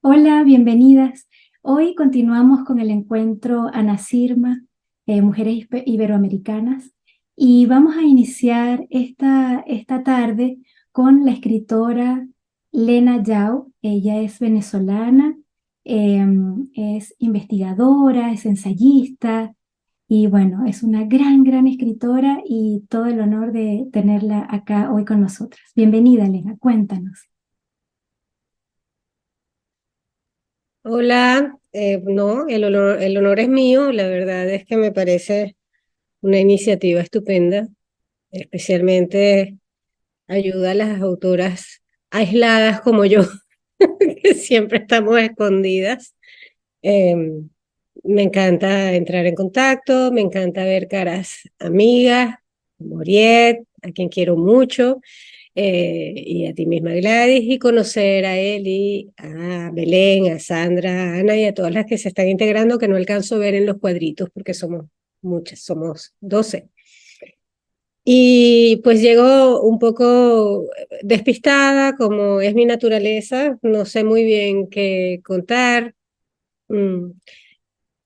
Hola, bienvenidas. Hoy continuamos con el encuentro Ana Sirma, Mujeres Iberoamericanas, y vamos a iniciar esta tarde con la escritora Lena Yao. Ella es venezolana, es investigadora, es ensayista y bueno, es una gran escritora y todo el honor de tenerla acá hoy con nosotras. Bienvenida, Lena, cuéntanos. Hola, no, el honor es mío. La verdad es que me parece una iniciativa estupenda, especialmente ayuda a las autoras aisladas como yo, que siempre estamos escondidas. Eh, Me encanta entrar en contacto, me encanta ver caras amigas, Moriet, a quien quiero mucho, y a ti misma Gladys, y conocer a Eli, a Belén, a Sandra, a Ana y a todas las que se están integrando que no alcanzo a ver en los cuadritos porque somos muchas, somos 12. Y pues llego un poco despistada, como es mi naturaleza, no sé muy bien qué contar. Mm,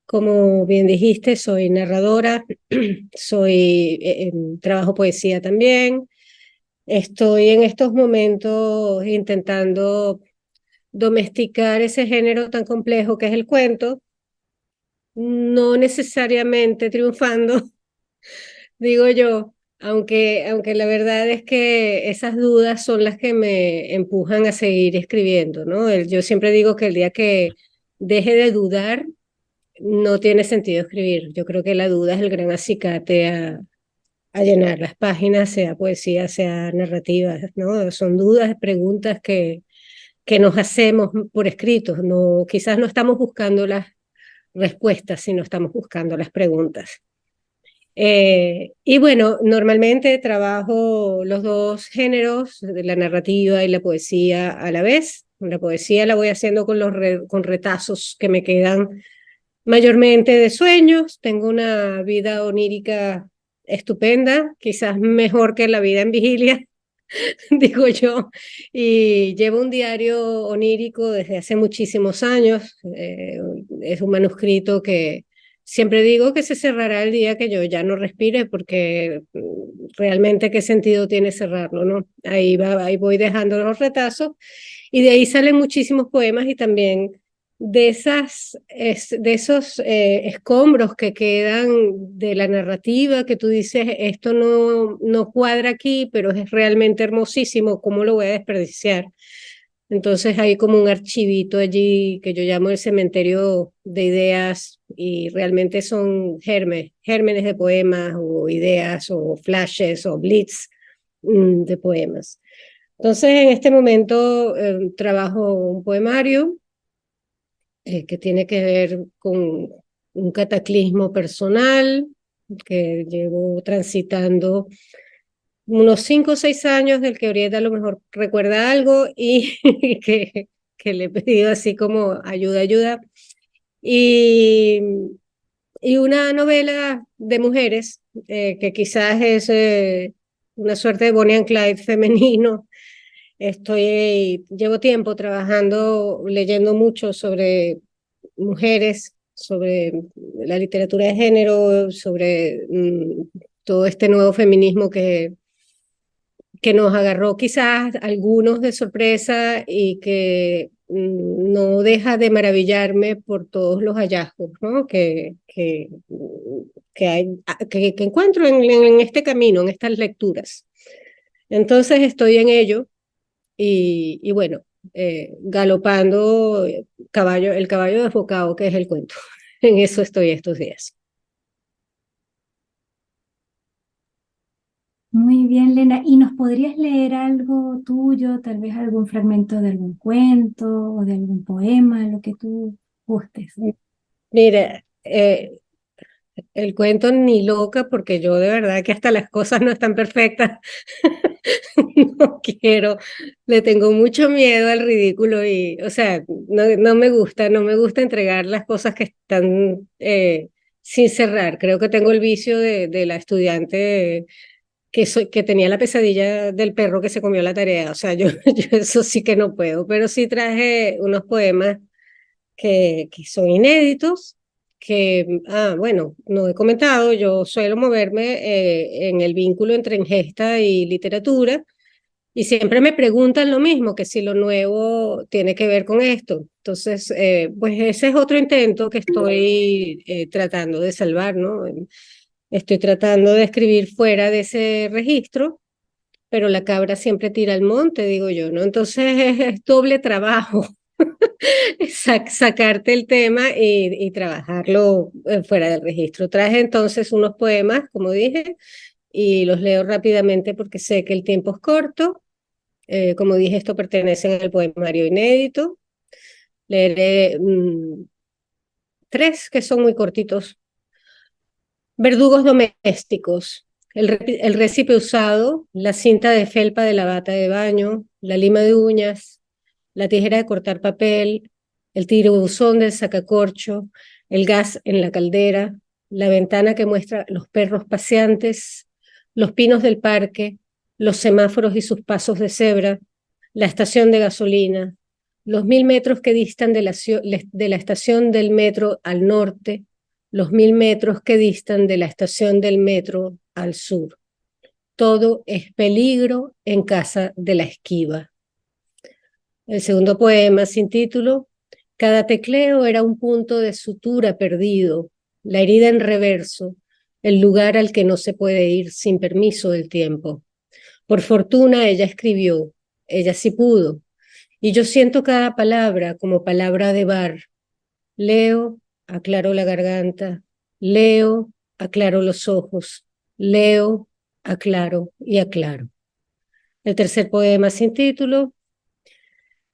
Como bien dijiste, soy narradora, trabajo poesía también. Estoy en estos momentos intentando domesticar ese género tan complejo que es el cuento, no necesariamente triunfando, digo yo, aunque la verdad es que esas dudas son las que me empujan a seguir escribiendo, ¿no? Yo siempre digo que el día que deje de dudar, no tiene sentido escribir. Yo creo que la duda es el gran acicate a llenar las páginas, sea poesía, sea narrativa, ¿no? Son dudas, preguntas que nos hacemos por escrito. No, quizás no estamos buscando las respuestas, sino estamos buscando las preguntas. Y bueno, normalmente trabajo los dos géneros, de la narrativa y la poesía a la vez. La poesía la voy haciendo con retazos que me quedan mayormente de sueños. Tengo una vida onírica estupenda, quizás mejor que la vida en vigilia, digo yo, y llevo un diario onírico desde hace muchísimos años. Es un manuscrito que siempre digo que se cerrará el día que yo ya no respire, porque realmente qué sentido tiene cerrarlo, ¿no? Ahí va, ahí voy dejando los retazos y de ahí salen muchísimos poemas y también de esos escombros que quedan de la narrativa, que tú dices, esto no cuadra aquí, pero es realmente hermosísimo, ¿cómo lo voy a desperdiciar? Entonces hay como un archivito allí que yo llamo el cementerio de ideas y realmente son gérmenes de poemas o ideas o flashes o blitz de poemas. Entonces en este momento trabajo un poemario que tiene que ver con un cataclismo personal que llevo transitando unos 5 o 6 años, del que ahorita a lo mejor recuerda algo y que le he pedido así como ayuda. Y, y una novela de mujeres, que quizás es una suerte de Bonnie and Clyde femenino. Llevo tiempo trabajando, leyendo mucho sobre mujeres, sobre la literatura de género, sobre todo este nuevo feminismo que nos agarró quizás algunos de sorpresa y que no deja de maravillarme por todos los hallazgos, ¿no? Que encuentro en este camino, en estas lecturas. Entonces estoy en ello y bueno, galopando el caballo desbocado, que es el cuento. En eso estoy estos días. Muy bien, Lena. ¿Y nos podrías leer algo tuyo, tal vez algún fragmento de algún cuento o de algún poema, lo que tú gustes? Mira, el cuento ni loca, porque yo de verdad que hasta las cosas no están perfectas. No quiero, le tengo mucho miedo al ridículo y, o sea, no me gusta entregar las cosas que están sin cerrar. Creo que tengo el vicio de la estudiante que tenía la pesadilla del perro que se comió la tarea. O sea, yo eso sí que no puedo, pero sí traje unos poemas que son inéditos, bueno, no he comentado, yo suelo moverme en el vínculo entre ingesta y literatura, y siempre me preguntan lo mismo, que si lo nuevo tiene que ver con esto. Entonces, pues ese es otro intento que estoy tratando de salvar, ¿no? Estoy tratando de escribir fuera de ese registro, pero la cabra siempre tira al monte, digo yo, ¿no? Entonces es doble trabajo sacarte el tema y trabajarlo fuera del registro. Traje entonces unos poemas, como dije, y los leo rápidamente porque sé que el tiempo es corto. Como dije, esto pertenece al poemario inédito. Leeré tres que son muy cortitos. Verdugos domésticos. El récipe usado, la cinta de felpa de la bata de baño, la lima de uñas, la tijera de cortar papel, el tirabuzón del sacacorcho, el gas en la caldera, la ventana que muestra los perros paseantes, los pinos del parque, los semáforos y sus pasos de cebra, la estación de gasolina, los 1000 metros que distan de la estación del metro al norte, los 1000 metros que distan de la estación del metro al sur. Todo es peligro en casa de la esquiva. El segundo poema, sin título, cada tecleo era un punto de sutura perdido, la herida en reverso, el lugar al que no se puede ir sin permiso del tiempo. Por fortuna ella escribió, ella sí pudo, y yo siento cada palabra como palabra de bar. Leo, aclaro la garganta, leo, aclaro los ojos, leo, aclaro y aclaro. El tercer poema sin título,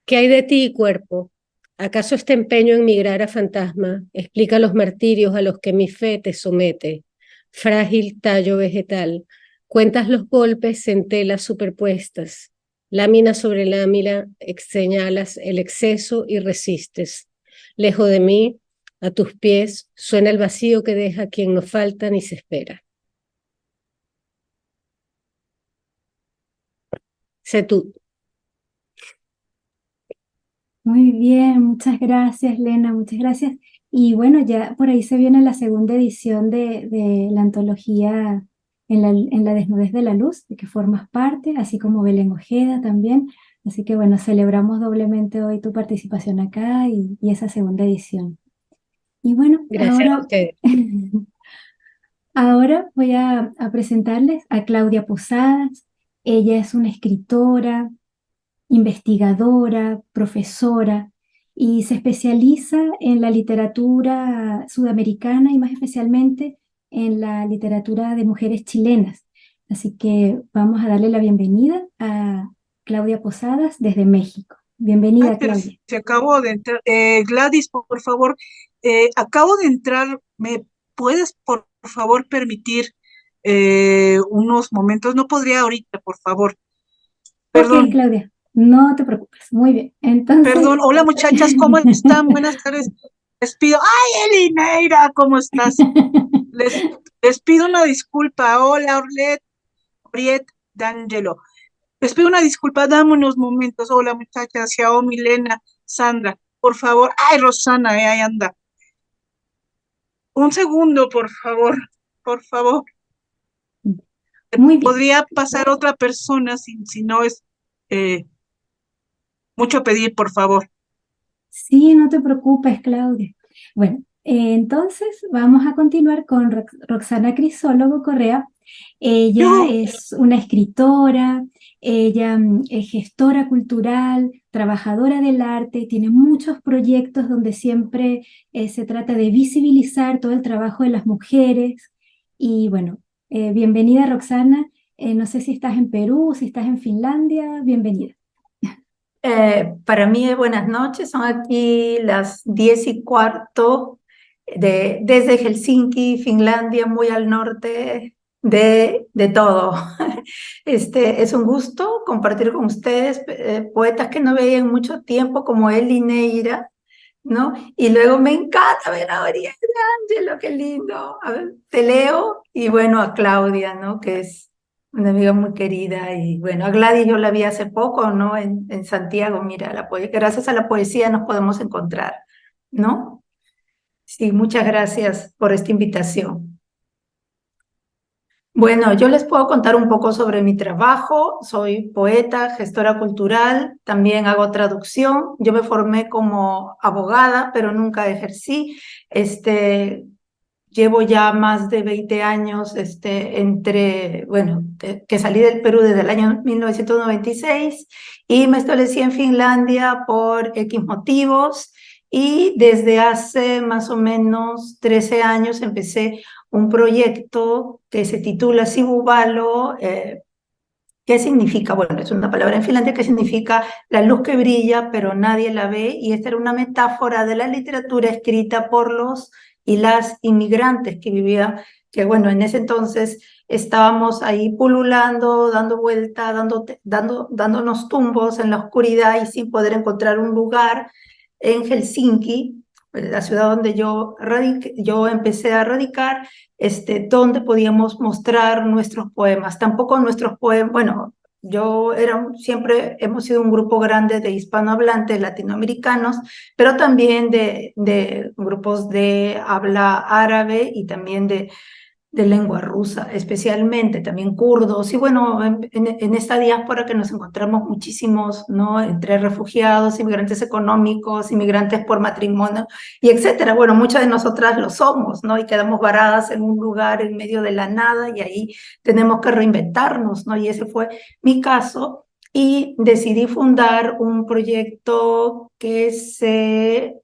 ¿qué hay de ti, cuerpo? ¿Acaso este empeño en migrar a fantasma explica los martirios a los que mi fe te somete? Frágil tallo vegetal, cuentas los golpes en telas superpuestas, lámina sobre lámina, señalas el exceso y resistes. Lejos de mí, a tus pies, suena el vacío que deja quien no falta ni se espera. Sé tú. Muy bien, muchas gracias, Lena, muchas gracias. Y bueno, ya por ahí se viene la segunda edición de la antología en la Desnudez de la Luz, de que formas parte, así como Belén Ojeda también. Así que bueno, celebramos doblemente hoy tu participación acá y esa segunda edición. Y bueno, Gracias a ahora, ustedes. ahora voy a presentarles a Claudia Posadas. Ella es una escritora, investigadora, profesora, y se especializa en la literatura sudamericana y más especialmente en la literatura de mujeres chilenas. Así que vamos a darle la bienvenida a Claudia Posadas desde México. Ay, Bienvenida, pero Claudia. se acabó de entrar. Gladys, por favor, acabo de entrar. ¿Me puedes, por favor, permitir unos momentos? No podría ahorita, por favor. Ok, Perdón, Claudia, no te preocupes. Muy bien. Entonces, perdón. Hola, muchachas, ¿cómo están? Buenas tardes. Les pido. ¡Ay, Elineira! ¿Cómo estás? Les, les pido una disculpa. Hola, Orlet, Oriet, D'Angelo. Les pido una disculpa, dame unos momentos. Hola, muchachas, Xiaomi, Milena, Sandra, por favor. Ay, Rosana, ahí anda. Un segundo, por favor, por favor. muy bien. Podría pasar otra persona si no es eh, mucho pedir, por favor. Sí, no te preocupes, Claudia. Bueno, entonces vamos a continuar con Roxana Crisólogo Correa. Ella Yujú. es una escritora, ella es gestora cultural, trabajadora del arte, tiene muchos proyectos donde siempre se trata de visibilizar todo el trabajo de las mujeres. Y bueno, bienvenida, Roxana. No sé si estás en Perú, si estás en Finlandia, bienvenida. Para mí, buenas noches, son aquí las 10:15 desde Helsinki, Finlandia, muy al norte de todo. Es un gusto compartir con ustedes poetas que no veía en mucho tiempo, como Eli Neira, ¿no? Y luego me encanta ver a Oriel Ángelo, qué lindo. A ver, te leo, y bueno, a Claudia, ¿no? Que es una amiga muy querida. Y bueno, a Gladys yo la vi hace poco, ¿no? En Santiago, mira, gracias a la poesía nos podemos encontrar. ¿no? Sí, muchas gracias por esta invitación. Bueno, yo les puedo contar un poco sobre mi trabajo. Soy poeta, gestora cultural, también hago traducción. Yo me formé como abogada, pero nunca ejercí. Llevo ya más de 20 años que salí del Perú desde el año 1996 y me establecí en Finlandia por X motivos y desde hace más o menos 13 años empecé un proyecto que se titula Sivuvalo. ¿Qué significa? Bueno, es una palabra en finlandés que significa la luz que brilla, pero nadie la ve, y esta era una metáfora de la literatura escrita por los y las inmigrantes que vivían, que bueno, en ese entonces estábamos ahí pululando, dando vuelta, dándonos tumbos en la oscuridad y sin poder encontrar un lugar en Helsinki, la ciudad donde yo empecé a radicar, donde podíamos mostrar nuestros poemas. Tampoco nuestros poemas, bueno, siempre hemos sido un grupo grande de hispanohablantes latinoamericanos, pero también de grupos de habla árabe y también de lengua rusa, especialmente también kurdos, y bueno, en esta diáspora que nos encontramos muchísimos, ¿no? Entre refugiados, inmigrantes económicos, inmigrantes por matrimonio, y etcétera. Bueno, muchas de nosotras lo somos, ¿no? Y quedamos varadas en un lugar en medio de la nada, y ahí tenemos que reinventarnos, ¿no? Y ese fue mi caso, y decidí fundar un proyecto que se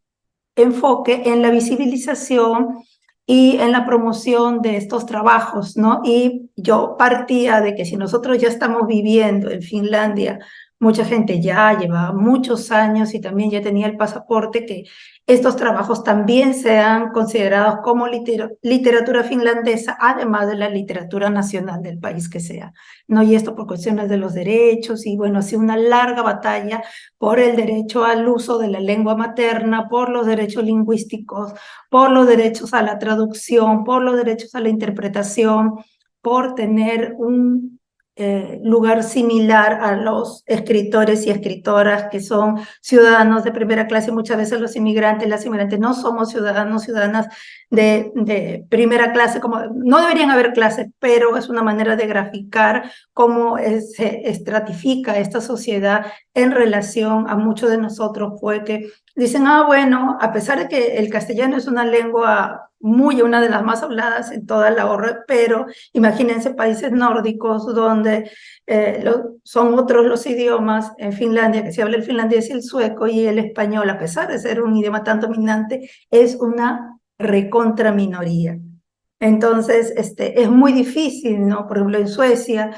enfoque en la visibilización y en la promoción de estos trabajos, ¿no? Y yo partía de que si nosotros ya estamos viviendo en Finlandia, mucha gente ya lleva muchos años y también ya tenía el pasaporte, que estos trabajos también sean considerados como literatura finlandesa, además de la literatura nacional del país que sea, ¿no? Y esto por cuestiones de los derechos, y bueno, ha sido una larga batalla por el derecho al uso de la lengua materna, por los derechos lingüísticos, por los derechos a la traducción, por los derechos a la interpretación, por tener un lugar similar a los escritores y escritoras que son ciudadanos de primera clase. Muchas veces los inmigrantes, las inmigrantes no somos ciudadanas de primera clase, como no deberían haber clases, pero es una manera de graficar cómo se estratifica esta sociedad en relación a muchos de nosotros. Fue que dicen, bueno, a pesar de que el castellano es una lengua una de las más habladas en toda la orbe, pero imagínense países nórdicos donde son otros los idiomas. En Finlandia, que se habla el finlandés y el sueco, y el español, a pesar de ser un idioma tan dominante, es una recontra minoría. Entonces, es muy difícil, ¿no? Por ejemplo, en Suecia,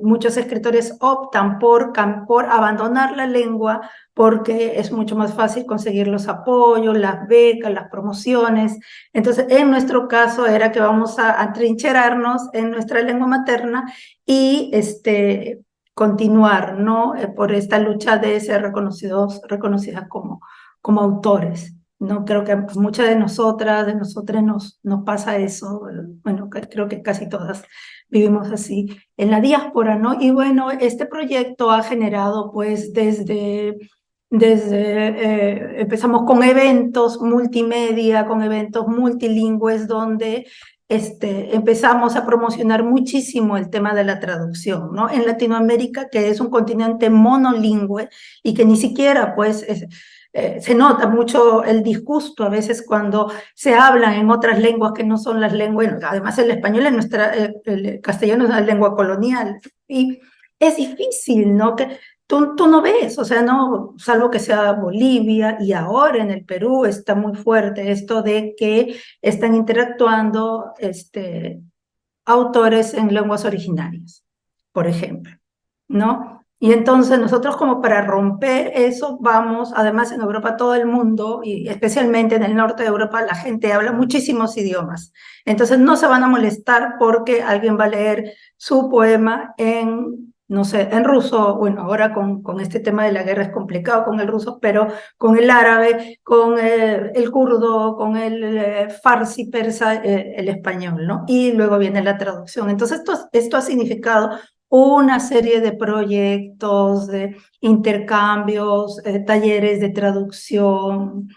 muchos escritores optan por abandonar la lengua porque es mucho más fácil conseguir los apoyos, las becas, las promociones. Entonces, en nuestro caso era que vamos a atrincherarnos en nuestra lengua materna y continuar, ¿no? Por esta lucha de ser reconocidas como autores. No creo que a muchas de nosotras, nos pasa eso. Bueno, creo que casi todas vivimos así en la diáspora, ¿no? Y bueno, este proyecto ha generado pues empezamos con eventos multimedia, con eventos multilingües, donde empezamos a promocionar muchísimo el tema de la traducción, ¿no? En Latinoamérica, que es un continente monolingüe y que ni siquiera pues se nota mucho el disgusto a veces cuando se hablan en otras lenguas que no son las lenguas. Bueno, además el español es el castellano es una lengua colonial, y es difícil, ¿no? Que tú no ves, o sea, no, salvo que sea Bolivia, y ahora en el Perú está muy fuerte esto de que están interactuando autores en lenguas originarias, por ejemplo, ¿no? Y entonces nosotros, como para romper eso, además en Europa, todo el mundo, y especialmente en el norte de Europa, la gente habla muchísimos idiomas. Entonces no se van a molestar porque alguien va a leer su poema no sé, en ruso. Bueno, ahora con este tema de la guerra es complicado con el ruso, pero con el árabe, con el kurdo, con el farsi, persa, el español, ¿no? Y luego viene la traducción. Entonces esto ha significado una serie de proyectos, de intercambios, talleres de traducción,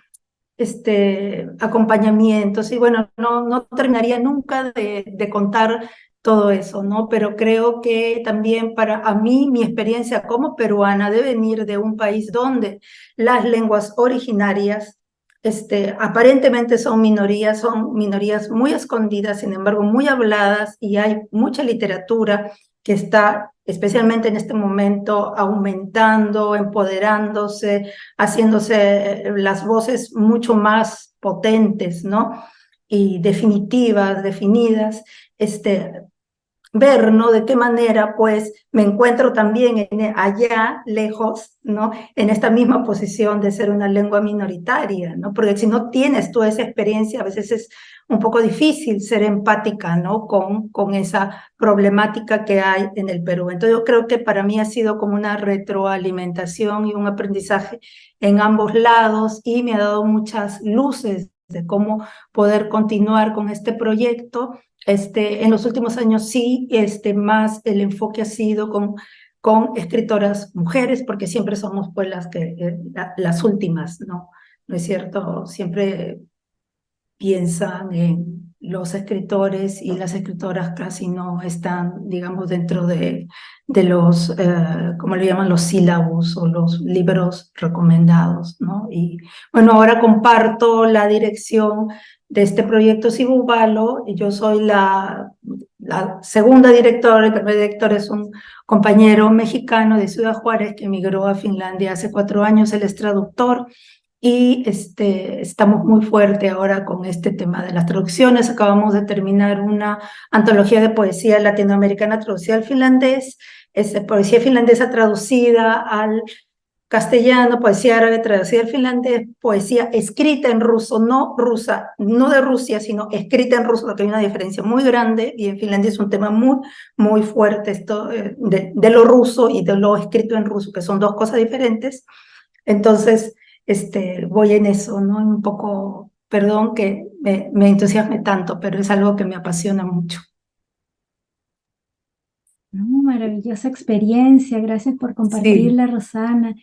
acompañamientos. Y bueno, no terminaría nunca de contar todo eso, ¿no? Pero creo que también para a mí, mi experiencia como peruana de venir de un país donde las lenguas originarias aparentemente son minorías muy escondidas, sin embargo, muy habladas, y hay mucha literatura que está, especialmente en este momento, aumentando, empoderándose, haciéndose las voces mucho más potentes, ¿no? Y definitivas, definidas, ver, ¿no? De qué manera, pues, me encuentro también allá, lejos, ¿no? En esta misma posición de ser una lengua minoritaria, ¿no? Porque si no tienes toda esa experiencia, a veces es un poco difícil ser empática, ¿no? Con esa problemática que hay en el Perú. Entonces, yo creo que para mí ha sido como una retroalimentación y un aprendizaje en ambos lados, y me ha dado muchas luces de cómo poder continuar con este proyecto. En los últimos años sí, más el enfoque ha sido con escritoras mujeres, porque siempre somos pues las últimas, ¿no? ¿No es cierto? Siempre piensan en los escritores, y las escritoras casi no están, digamos, dentro de los, ¿cómo le llaman? Los sílabos o los libros recomendados, ¿no? Y bueno, ahora comparto la dirección de este proyecto Sibubalo, y yo soy la segunda directora. El primer director es un compañero mexicano de Ciudad Juárez que emigró a Finlandia hace 4 años. Él es traductor, y estamos muy fuerte ahora con este tema de las traducciones. Acabamos de terminar una antología de poesía latinoamericana traducida al finlandés, poesía finlandesa traducida al castellano, poesía árabe traducida al finlandés, poesía escrita en ruso, no rusa, no de Rusia, sino escrita en ruso, porque hay una diferencia muy grande, y en Finlandia es un tema muy, muy fuerte esto de lo ruso y de lo escrito en ruso, que son dos cosas diferentes. Entonces, voy en eso, ¿no? Un poco, perdón que me entusiasme tanto, pero es algo que me apasiona mucho. No, maravillosa experiencia, gracias por Sí, compartirla, Rosana.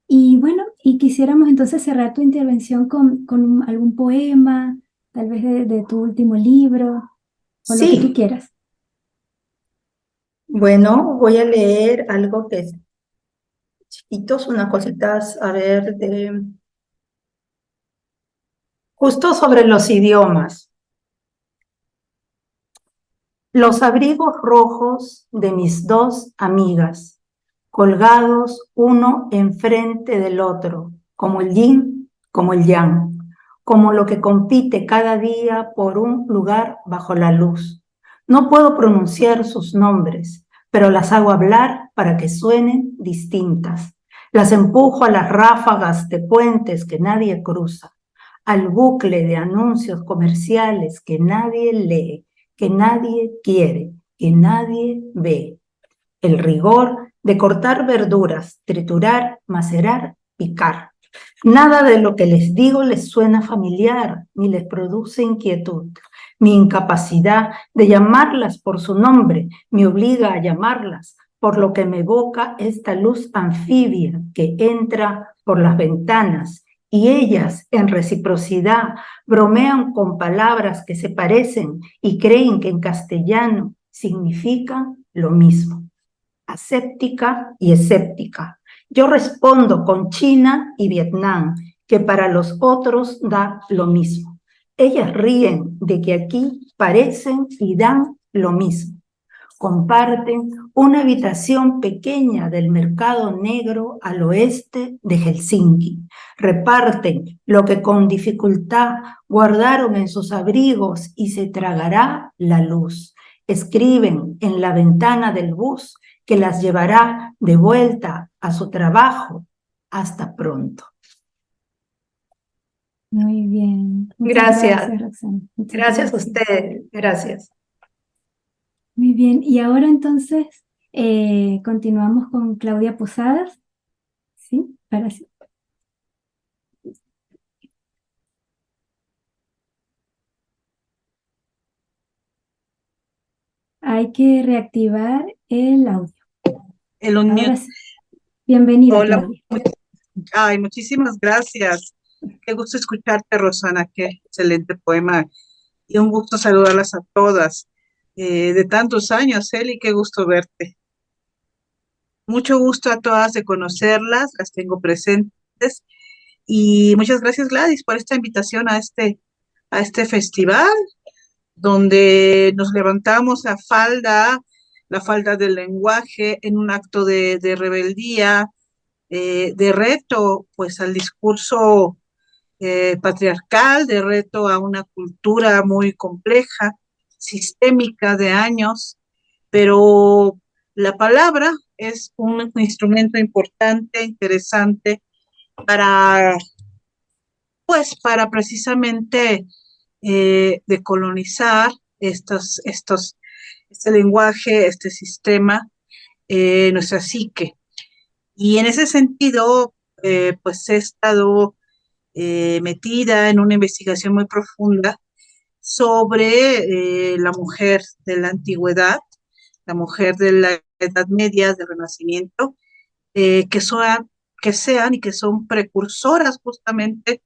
Y bueno, y quisiéramos entonces cerrar tu intervención con algún poema, tal vez de tu último libro, o lo que tú sí. quieras. Bueno, voy a leer algo que es chiquitos, unas cositas, a ver, justo sobre los idiomas. Los abrigos rojos de mis 2 amigas, colgados uno enfrente del otro, como el yin, como el yang, como lo que compite cada día por un lugar bajo la luz. No puedo pronunciar sus nombres, pero las hago hablar para que suenen distintas. Las empujo a las ráfagas de puentes que nadie cruza, al bucle de anuncios comerciales que nadie lee, que nadie quiere, que nadie ve. El rigor de cortar verduras, triturar, macerar, picar. Nada de lo que les digo les suena familiar ni les produce inquietud. Mi incapacidad de llamarlas por su nombre me obliga a llamarlas por lo que me evoca esta luz anfibia que entra por las ventanas, y ellas, en reciprocidad, bromean con palabras que se parecen y creen que en castellano significan lo mismo. Aséptica y escéptica. Yo respondo con China y Vietnam, que para los otros da lo mismo. Ellas ríen de que aquí parecen y dan lo mismo. Comparten una habitación pequeña del mercado negro al oeste de Helsinki. Reparten lo que con dificultad guardaron en sus abrigos y se tragará la luz. Escriben en la ventana del bus que las llevará de vuelta a su trabajo. Hasta pronto. Muy bien, muchas Gracias. gracias, Roxana. Muchas Gracias a gracias. ustedes. Gracias. Muy bien, y ahora entonces continuamos con Claudia Posadas, ¿sí? Para Hay que reactivar el audio. El Ahora unmute. sí, bienvenida, Hola, Claudia. muchísimas gracias. Qué gusto escucharte, Rosana, qué excelente poema. Y un gusto saludarlas a todas. De tantos años, Eli, qué gusto verte. Mucho gusto a todas de conocerlas, las tengo presentes. Y muchas gracias, Gladys, por esta invitación a este festival, donde nos levantamos la falda del lenguaje, en un acto de rebeldía, de reto, pues al discurso patriarcal, de reto a una cultura muy compleja, sistémica de años, pero la palabra es un instrumento importante, interesante para, pues, para precisamente decolonizar este lenguaje, este sistema, nuestra psique. Y en ese sentido, pues he estado metida en una investigación muy profunda sobre la mujer de la antigüedad, la mujer de la Edad Media, del Renacimiento, que sean y que son precursoras justamente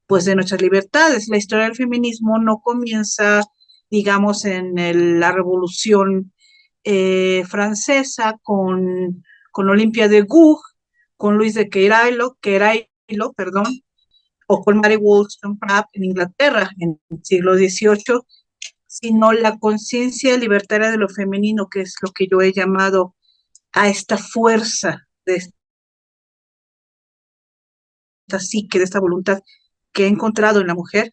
pues de nuestras libertades. La historia del feminismo no comienza, digamos, en la Revolución Francesa con Olimpia de Gouges, con Luis de Queirailo, perdón, o con Mary Wollstonecraft en Inglaterra en el siglo XVIII, sino la conciencia libertaria de lo femenino, que es lo que yo he llamado a esta fuerza de esta psique, de esta voluntad que he encontrado en la mujer,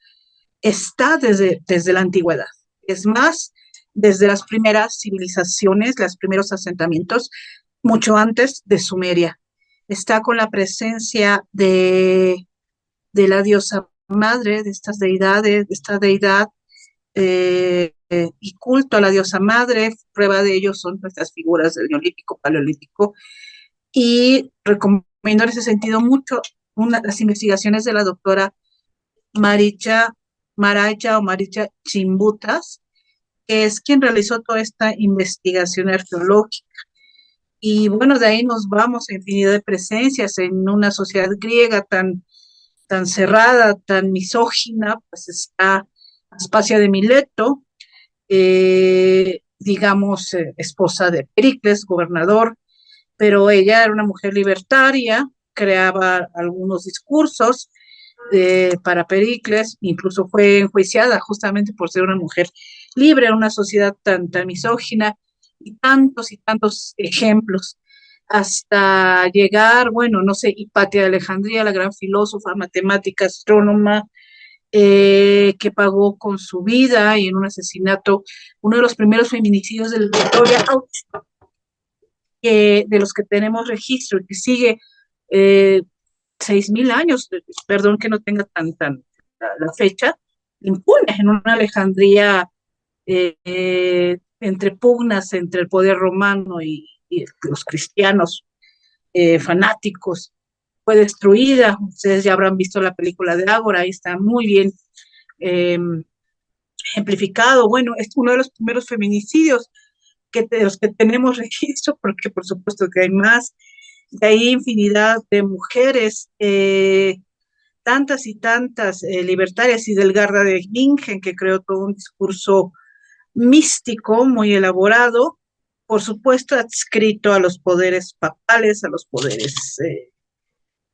está desde la antigüedad. Es más, desde las primeras civilizaciones, los primeros asentamientos, mucho antes de Sumeria. Está con la presencia de la diosa madre, de estas deidades, de esta deidad y culto a la diosa madre. Prueba de ello son nuestras figuras del Neolítico, Paleolítico, y recomiendo en ese sentido mucho las investigaciones de la doctora Marija Chimbutas, que es quien realizó toda esta investigación arqueológica. Y bueno, de ahí nos vamos a infinidad de presencias en una sociedad griega tan cerrada, tan misógina, pues está Aspasia de Mileto, digamos, esposa de Pericles, gobernador, pero ella era una mujer libertaria, creaba algunos discursos para Pericles, incluso fue enjuiciada justamente por ser una mujer libre en una sociedad tan misógina, y tantos ejemplos, hasta llegar, bueno, no sé, Hipatia de Alejandría, la gran filósofa, matemática, astrónoma, que pagó con su vida y en un asesinato, uno de los primeros feminicidios de la historia, de los que tenemos registro, que sigue 6.000 años, perdón que no tenga la fecha, impune en una Alejandría entre pugnas entre el poder romano y los cristianos fanáticos. Fue destruida. Ustedes ya habrán visto la película de Ágora, ahí está muy bien eh, ejemplificado. Bueno, es uno de los primeros feminicidios de los que tenemos registro, porque por supuesto que hay más. De ahí infinidad de mujeres, tantas y tantas libertarias, y Delgarda de Bingen, que creó todo un discurso místico muy elaborado, por supuesto adscrito a los poderes papales, a los poderes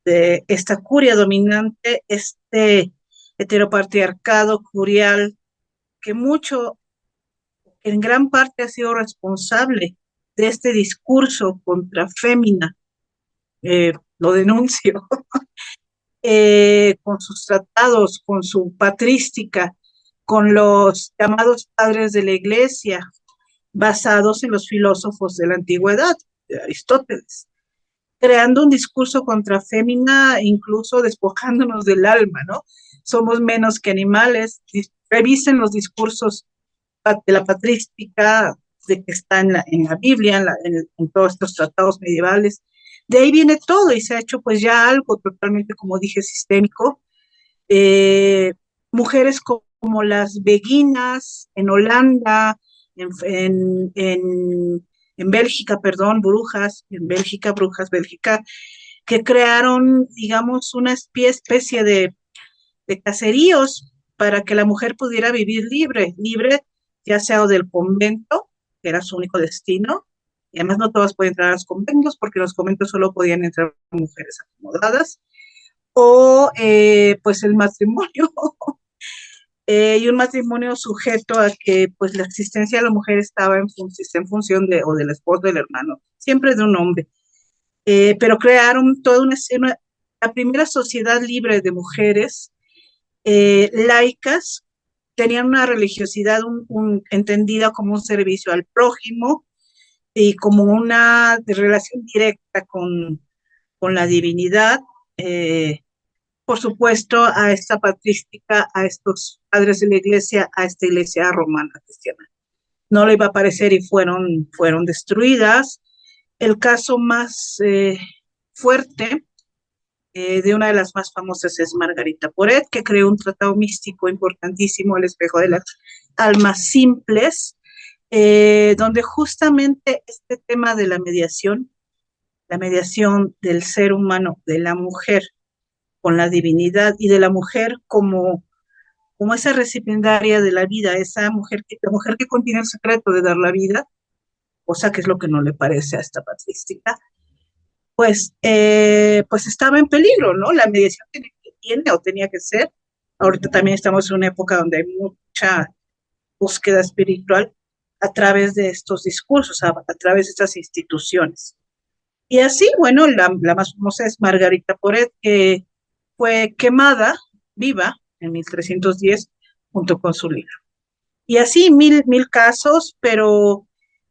de esta curia dominante, este heteropatriarcado curial que en gran parte ha sido responsable de este discurso contra fémina, lo denuncio, con sus tratados, con su patrística, con los llamados padres de la iglesia, basados en los filósofos de la antigüedad, de Aristóteles, creando un discurso contra fémina, incluso despojándonos del alma, ¿no? Somos menos que animales. Revisen los discursos de la patrística, de que está en la Biblia, en todos estos tratados medievales. De ahí viene todo y se ha hecho pues ya algo totalmente, como dije, sistémico. Mujeres como las beguinas en Holanda, en Bélgica, perdón, brujas, Bélgica, que crearon, digamos, una especie de caseríos para que la mujer pudiera vivir libre, ya sea o del convento, que era su único destino, y además no todas pueden entrar a los conventos, porque en los conventos solo podían entrar mujeres acomodadas, o pues el matrimonio, y un matrimonio sujeto a que pues la existencia de la mujer estaba en función de, o del esposo del hermano, siempre de un hombre. Pero crearon toda la primera sociedad libre de mujeres laicas, tenían una religiosidad entendida como un servicio al prójimo y como una relación directa con la divinidad. Por supuesto, a esta patrística, a estos padres de la iglesia, a esta iglesia romana cristiana. No le iba a parecer y fueron destruidas. El caso más fuerte de una de las más famosas es Margarita Porete, que creó un tratado místico importantísimo, El espejo de las almas simples, donde justamente este tema de la mediación del ser humano, de la mujer con la divinidad y de la mujer como esa recipiendaria de la vida, la mujer que contiene el secreto de dar la vida, cosa que es lo que no le parece a esta patrística, pues estaba en peligro, ¿no? La mediación tenía que ser. Ahorita también estamos en una época donde hay mucha búsqueda espiritual a través de estos discursos, a través de estas instituciones. Y así, bueno, la más famosa es Margarita Porete, que fue quemada viva en 1310 junto con su libro. Y así mil casos, pero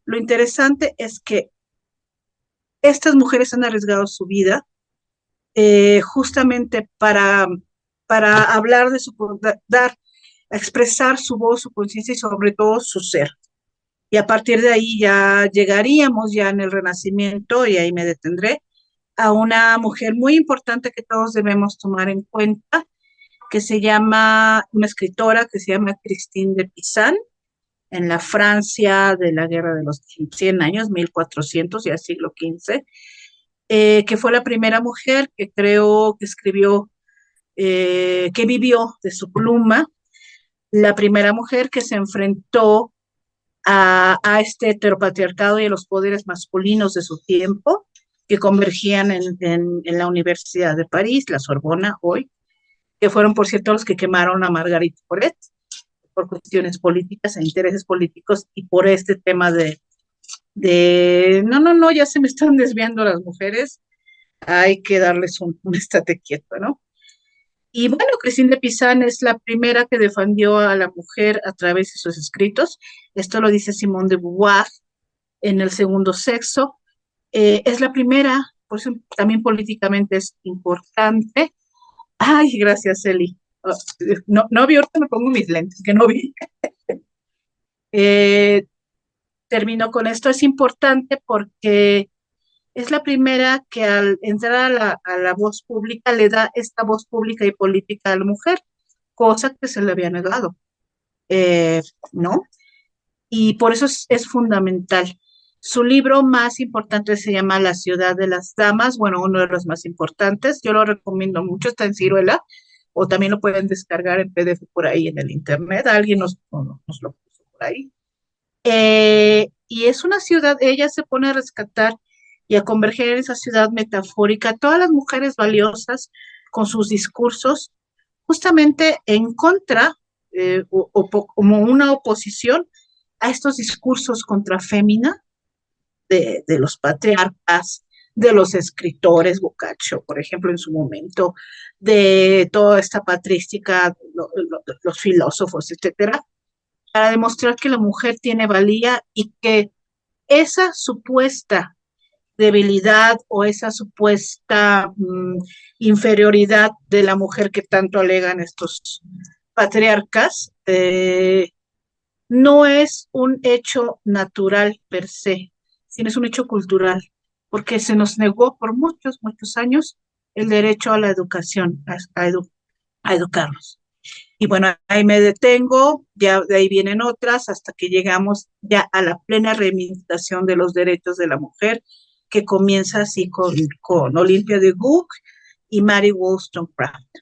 lo interesante es que estas mujeres han arriesgado su vida justamente para hablar de expresar su voz, su conciencia y sobre todo su ser. Y a partir de ahí ya llegaríamos ya en el Renacimiento, y ahí me detendré, a una mujer muy importante que todos debemos tomar en cuenta, una escritora que se llama Christine de Pizan, en la Francia de la Guerra de los 100 años, 1400, ya siglo XV, que fue la primera mujer que escribió, que vivió de su pluma, la primera mujer que se enfrentó a este heteropatriarcado y a los poderes masculinos de su tiempo, que convergían en la Universidad de París, la Sorbona hoy, que fueron, por cierto, los que quemaron a Margarita Porete por cuestiones políticas e intereses políticos y por este tema no, ya se me están desviando las mujeres, hay que darles un estate quieto, ¿no? Y bueno, Christine de Pizan es la primera que defendió a la mujer a través de sus escritos. Esto lo dice Simone de Beauvoir en El segundo sexo. Es la primera, por eso también políticamente es importante. Ay, gracias, Eli. No vi, ahorita me pongo mis lentes, que no vi. Termino con esto. Es importante porque es la primera que al entrar a la voz pública le da esta voz pública y política a la mujer, cosa que se le había negado, ¿no? Y por eso es fundamental. Su libro más importante se llama La ciudad de las damas, bueno, uno de los más importantes, yo lo recomiendo mucho, está en Ciruela, o también lo pueden descargar en PDF por ahí en el internet, alguien nos lo puso por ahí. Y es una ciudad, ella se pone a rescatar y a converger en esa ciudad metafórica, todas las mujeres valiosas con sus discursos, justamente en contra, como una oposición a estos discursos contra fémina de los patriarcas, de los escritores, Boccaccio, por ejemplo, en su momento, de toda esta patrística, los filósofos, etcétera, para demostrar que la mujer tiene valía y que esa supuesta debilidad o esa supuesta inferioridad de la mujer que tanto alegan estos patriarcas, no es un hecho natural per se, sino es un hecho cultural, porque se nos negó por muchos, muchos años el derecho a la educación, a educarnos. Y bueno, ahí me detengo, ya de ahí vienen otras, hasta que llegamos ya a la plena reivindicación de los derechos de la mujer, que comienza así con Olympia de Gouges y Mary Wollstonecraft.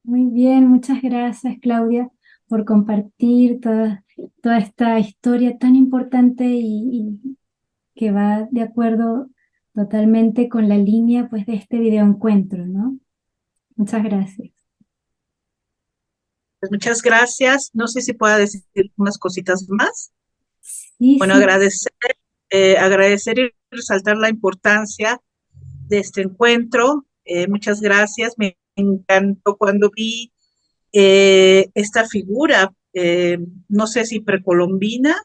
Muy bien, muchas gracias, Claudia, por compartir toda esta historia tan importante y que va de acuerdo totalmente con la línea pues, de este videoencuentro, ¿no? Muchas gracias. Pues muchas gracias. No sé si pueda decir unas cositas más. Sí, Bueno, sí, agradecer y resaltar la importancia de este encuentro. Muchas gracias. Me encantó cuando vi esta figura, no sé si precolombina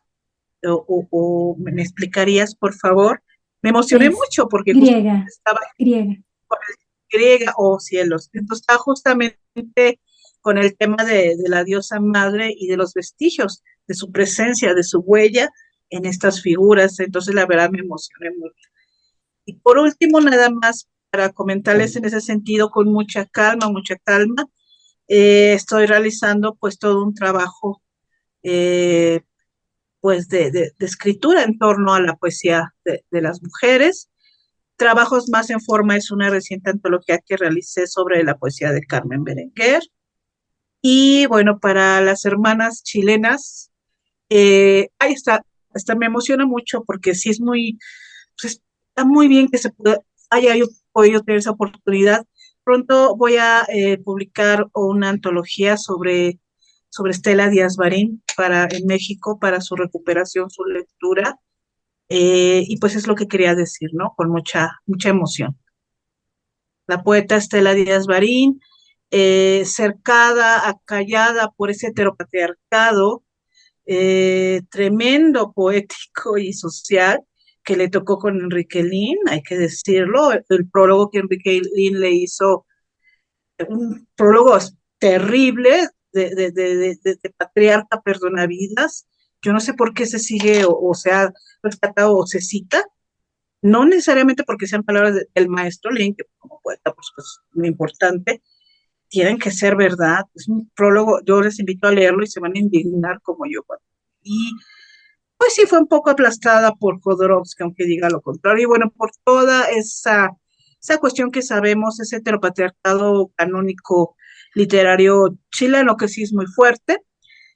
o me explicarías, por favor. Me emocioné es mucho porque justo griega, estaba griega. con el griega, oh cielos. Entonces estaba justamente con el tema de la diosa madre y de los vestigios, de su presencia, de su huella en estas figuras. Entonces, la verdad, me emocioné mucho. Y por último, nada más para comentarles en ese sentido, con mucha calma, estoy realizando pues todo un trabajo eh, pues de escritura en torno a la poesía de las mujeres. Trabajos más en forma es una reciente antología que realicé sobre la poesía de Carmen Berenguer. Y bueno, para las hermanas chilenas, ahí está, me emociona mucho porque sí es muy, pues está muy bien que haya yo podido tener esa oportunidad. Pronto voy a publicar una antología sobre Estela Díaz Barín en México para su recuperación, su lectura. Y pues es lo que quería decir, ¿no? Con mucha emoción. La poeta Estela Díaz Barín, cercada, acallada por ese heteropatriarcado tremendo, poético y social que le tocó con Enrique Lin, hay que decirlo, el prólogo que Enrique Lin le hizo, un prólogo terrible de patriarca perdonavidas. Yo no sé por qué se sigue o se ha rescatado o se cita, no necesariamente porque sean palabras del maestro Lin, que como poeta pues, es muy importante, tienen que ser verdad. Es un prólogo, yo les invito a leerlo y se van a indignar como yo. Y pues sí fue un poco aplastada por Jodorowsky, aunque diga lo contrario, y bueno, por toda esa cuestión que sabemos, ese heteropatriarcado canónico literario chileno, que sí es muy fuerte,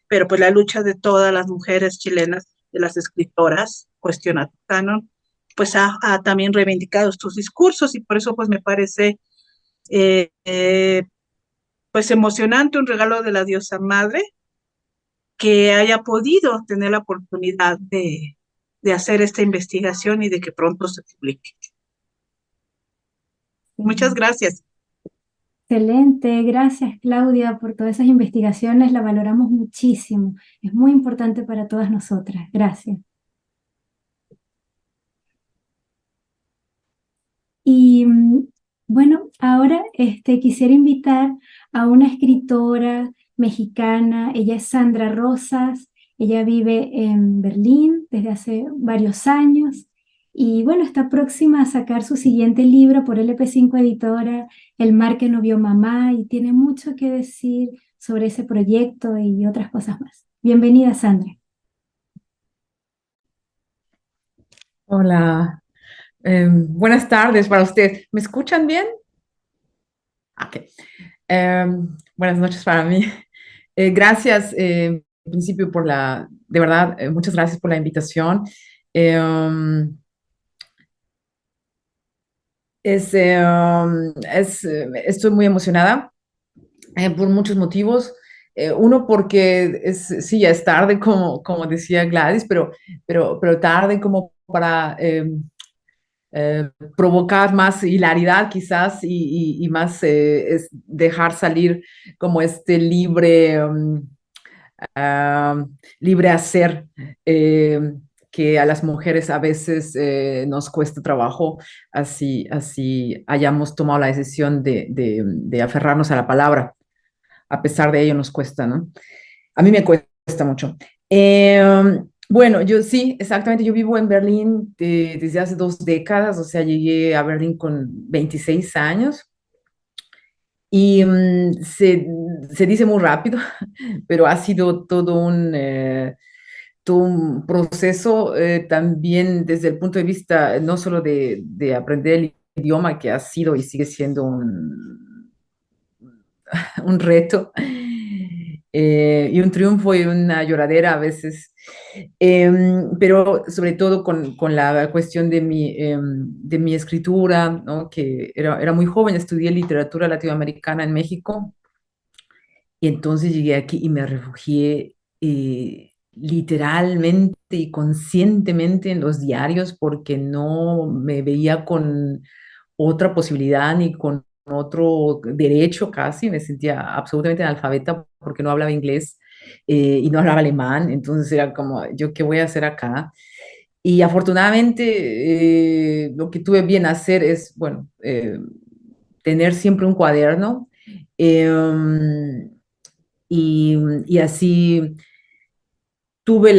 pero pues la lucha de todas las mujeres chilenas, de las escritoras, cuestiona tu canon, pues ha también reivindicado estos discursos y por eso pues me parece eh, eh, pues emocionante, un regalo de la diosa madre que haya podido tener la oportunidad de hacer esta investigación y de que pronto se publique. Muchas gracias. Excelente, gracias Claudia por todas esas investigaciones, la valoramos muchísimo, es muy importante para todas nosotras, gracias. Y bueno, ahora quisiera invitar a una escritora mexicana, ella es Sandra Rosas, ella vive en Berlín desde hace varios años y bueno, está próxima a sacar su siguiente libro por LP5 Editora, El mar que no vio mamá, y tiene mucho que decir sobre ese proyecto y otras cosas más. Bienvenida, Sandra. Hola, buenas tardes para usted. ¿Me escuchan bien? Ok. Buenas noches para mí. Gracias, en principio, de verdad, muchas gracias por la invitación. Estoy muy emocionada por muchos motivos. Uno, porque sí, ya es tarde, como decía Gladys, pero tarde como para provocar más hilaridad quizás y más dejar salir como este libre hacer que a las mujeres a veces nos cuesta trabajo, así hayamos tomado la decisión de aferrarnos a la palabra. A pesar de ello nos cuesta, ¿no? A mí me cuesta mucho. Bueno, yo sí, exactamente, yo vivo en Berlín desde hace 2 décadas, o sea, llegué a Berlín con 26 años y se dice muy rápido, pero ha sido todo un proceso también desde el punto de vista no solo de aprender el idioma, que ha sido y sigue siendo un reto y un triunfo y una lloradera a veces. Pero sobre todo con la cuestión de mi escritura, ¿no? Que era muy joven, estudié literatura latinoamericana en México y entonces llegué aquí y me refugié literalmente y conscientemente en los diarios porque no me veía con otra posibilidad ni con otro derecho casi, me sentía absolutamente analfabeta porque no hablaba inglés y no hablaba alemán, entonces era como, ¿yo qué voy a hacer acá? Y afortunadamente lo que tuve bien hacer es, bueno, tener siempre un cuaderno eh, y así tuve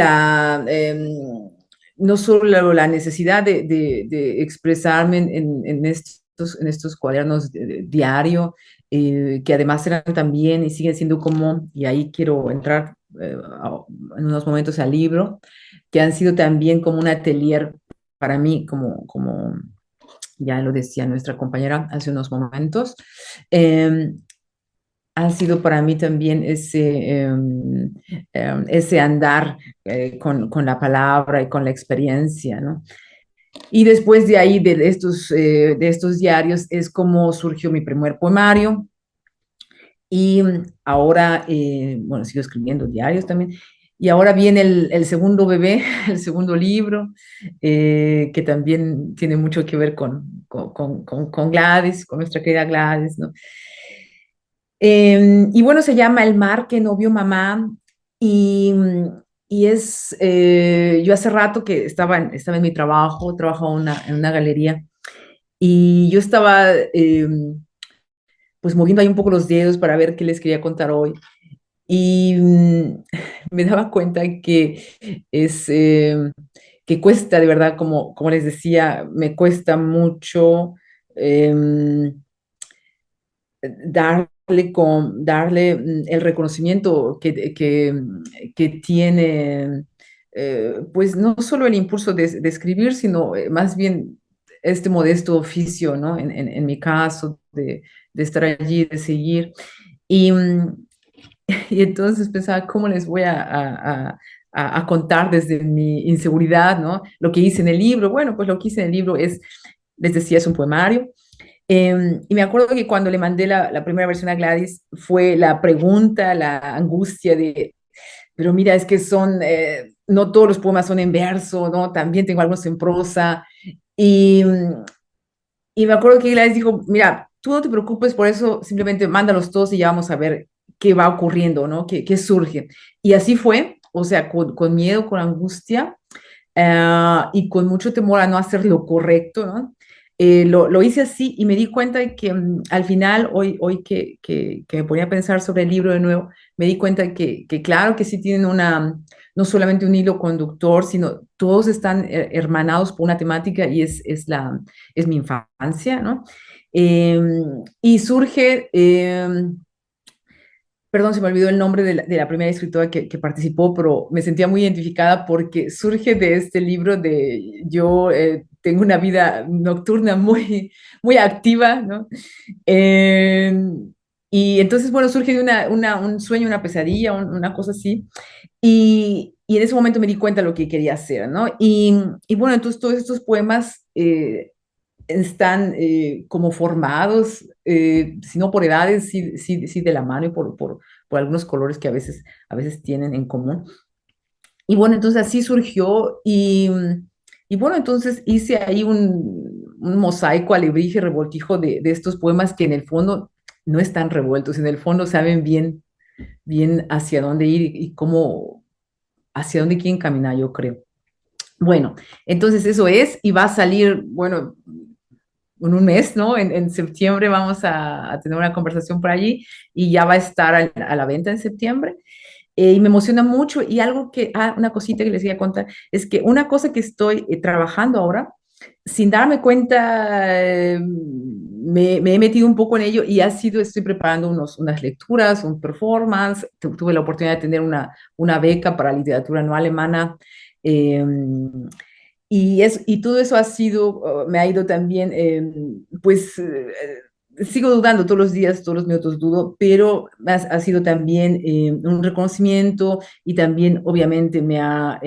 no solo la necesidad de expresarme en estos cuadernos diario, que además eran también y siguen siendo como, y ahí quiero entrar en unos momentos al libro, que han sido también como un atelier para mí, como ya lo decía nuestra compañera hace unos momentos. Eh, ha sido para mí también ese andar con la palabra y con la experiencia, ¿no? Y después de ahí, de estos diarios, es como surgió mi primer poemario. Y ahora, bueno, sigo escribiendo diarios también. Y ahora viene el segundo bebé, el segundo libro, que también tiene mucho que ver con Gladys, con nuestra querida Gladys, ¿no? Y bueno, se llama El mar que no vio mamá y, y es, yo hace rato que estaba en mi trabajo, trabajo en una galería y yo estaba pues moviendo ahí un poco los dedos para ver qué les quería contar hoy y me daba cuenta que es, que cuesta de verdad, como les decía, me cuesta mucho. em, darle el reconocimiento que tiene, pues no solo el impulso de escribir, sino más bien este modesto oficio, ¿no? En mi caso, de estar allí, de seguir. Y, y entonces pensaba, ¿cómo les voy a contar desde mi inseguridad, ¿no? Lo que hice en el libro. Bueno, pues lo que hice en el libro es, les decía, es un poemario y me acuerdo que cuando le mandé la primera versión a Gladys fue la pregunta, la angustia de, pero mira, es que no todos los poemas son en verso, ¿no? También tengo algunos en prosa. Y, y me acuerdo que Gladys dijo, mira, tú no te preocupes por eso, simplemente mándalos todos y ya vamos a ver qué va ocurriendo, ¿no? Qué surge. Y así fue, o sea, con miedo, con angustia y con mucho temor a no hacer lo correcto, ¿no? Lo hice así y me di cuenta de que al final, hoy que me ponía a pensar sobre el libro de nuevo, me di cuenta que claro que sí tienen no solamente un hilo conductor, sino todos están hermanados por una temática y es mi infancia, ¿no? Eh, y surge, perdón, se me olvidó el nombre de la primera escritora que participó, pero me sentía muy identificada porque surge de este libro de yo tengo una vida nocturna muy activa, ¿no? Eh, y entonces, bueno, surge de un sueño, una pesadilla, una cosa así. Y en ese momento me di cuenta de lo que quería hacer, ¿no? Y bueno, entonces todos estos poemas están como formados, si no por edades, sí de la mano y por algunos colores que a veces tienen en común. Y bueno, entonces así surgió y bueno, entonces hice ahí un mosaico, alebrije, revoltijo de estos poemas que en el fondo no están revueltos, en el fondo saben bien hacia dónde ir y cómo, hacia dónde quieren caminar, yo creo. Bueno, entonces eso es y va a salir, bueno, en un mes, ¿no? En septiembre vamos a tener una conversación por allí y ya va a estar a la venta en septiembre. Y me emociona mucho y algo una cosita que les quería contar, es que una cosa que estoy trabajando ahora, sin darme cuenta, me he metido un poco en ello y estoy preparando unas lecturas, un performance, tuve la oportunidad de tener una beca para literatura no alemana. Eh, y todo eso me ha ido también, pues, sigo dudando todos los días, todos los minutos dudo, pero ha sido también un reconocimiento y también obviamente me ha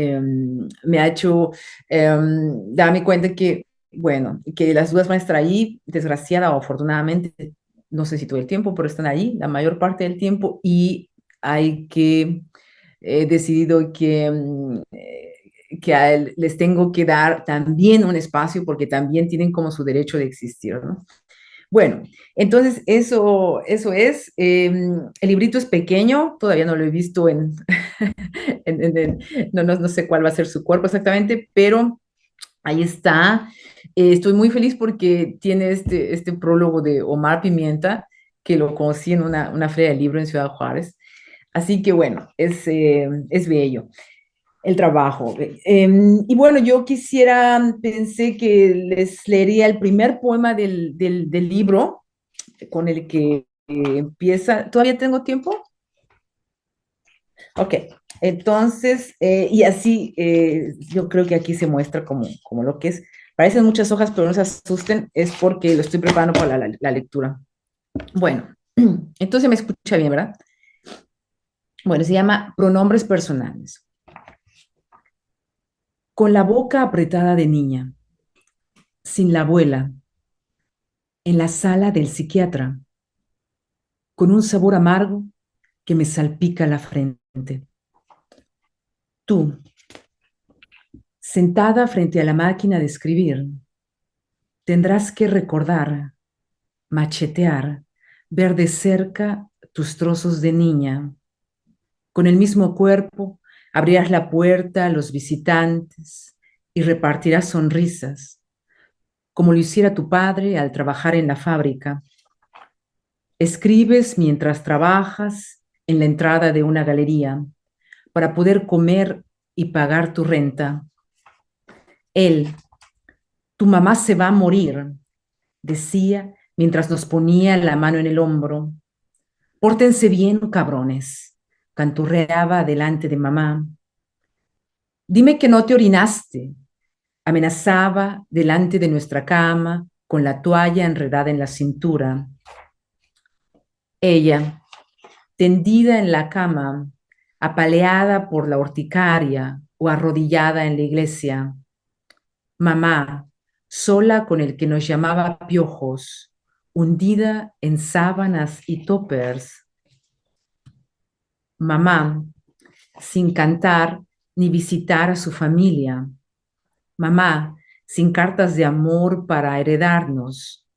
hecho darme cuenta que, bueno, que las dudas van a estar ahí, desgraciada o afortunadamente, no sé si todo el tiempo, pero están ahí la mayor parte del tiempo y hay que, he decidido que les tengo que dar también un espacio porque también tienen como su derecho de existir, ¿no? Bueno, entonces eso es. El librito es pequeño, todavía no lo he visto no sé cuál va a ser su cuerpo exactamente, pero ahí está. Estoy muy feliz porque tiene este prólogo de Omar Pimienta, que lo conocí en una feria de libro en Ciudad Juárez. Así que bueno, es bello el trabajo. Y bueno, yo pensé que les leería el primer poema del libro con el que empieza. ¿Todavía tengo tiempo? Ok, entonces, y así yo creo que aquí se muestra como lo que es. Parecen muchas hojas, pero no se asusten, es porque lo estoy preparando para la lectura. Bueno, entonces me escucha bien, ¿verdad? Bueno, se llama Pronombres Personales. Con la boca apretada de niña, sin la abuela, en la sala del psiquiatra, con un sabor amargo que me salpica la frente. Tú, sentada frente a la máquina de escribir, tendrás que recordar, machetear, ver de cerca tus trozos de niña. Con el mismo cuerpo, abrirás la puerta a los visitantes y repartirás sonrisas, como lo hiciera tu padre al trabajar en la fábrica. Escribes mientras trabajas en la entrada de una galería para poder comer y pagar tu renta. Él, tu mamá se va a morir, decía mientras nos ponía la mano en el hombro. Pórtense bien, cabrones, canturreaba delante de mamá. Dime que no te orinaste, amenazaba delante de nuestra cama con la toalla enredada en la cintura. Ella, tendida en la cama, apaleada por la urticaria o arrodillada en la iglesia. Mamá, sola con el que nos llamaba piojos, hundida en sábanas y toppers. Mamá, sin cantar ni visitar a su familia. Mamá, sin cartas de amor para heredarnos,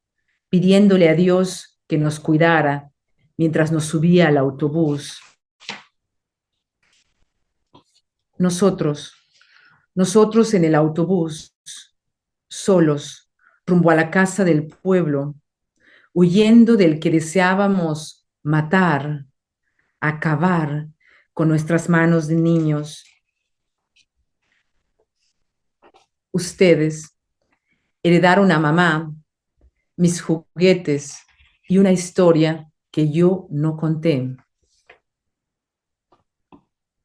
pidiéndole a Dios que nos cuidara mientras nos subía al autobús. Nosotros, nosotros en el autobús, solos, rumbo a la casa del pueblo, huyendo del que deseábamos matar, acabar con nuestras manos de niños. Ustedes heredaron a mamá mis juguetes y una historia que yo no conté.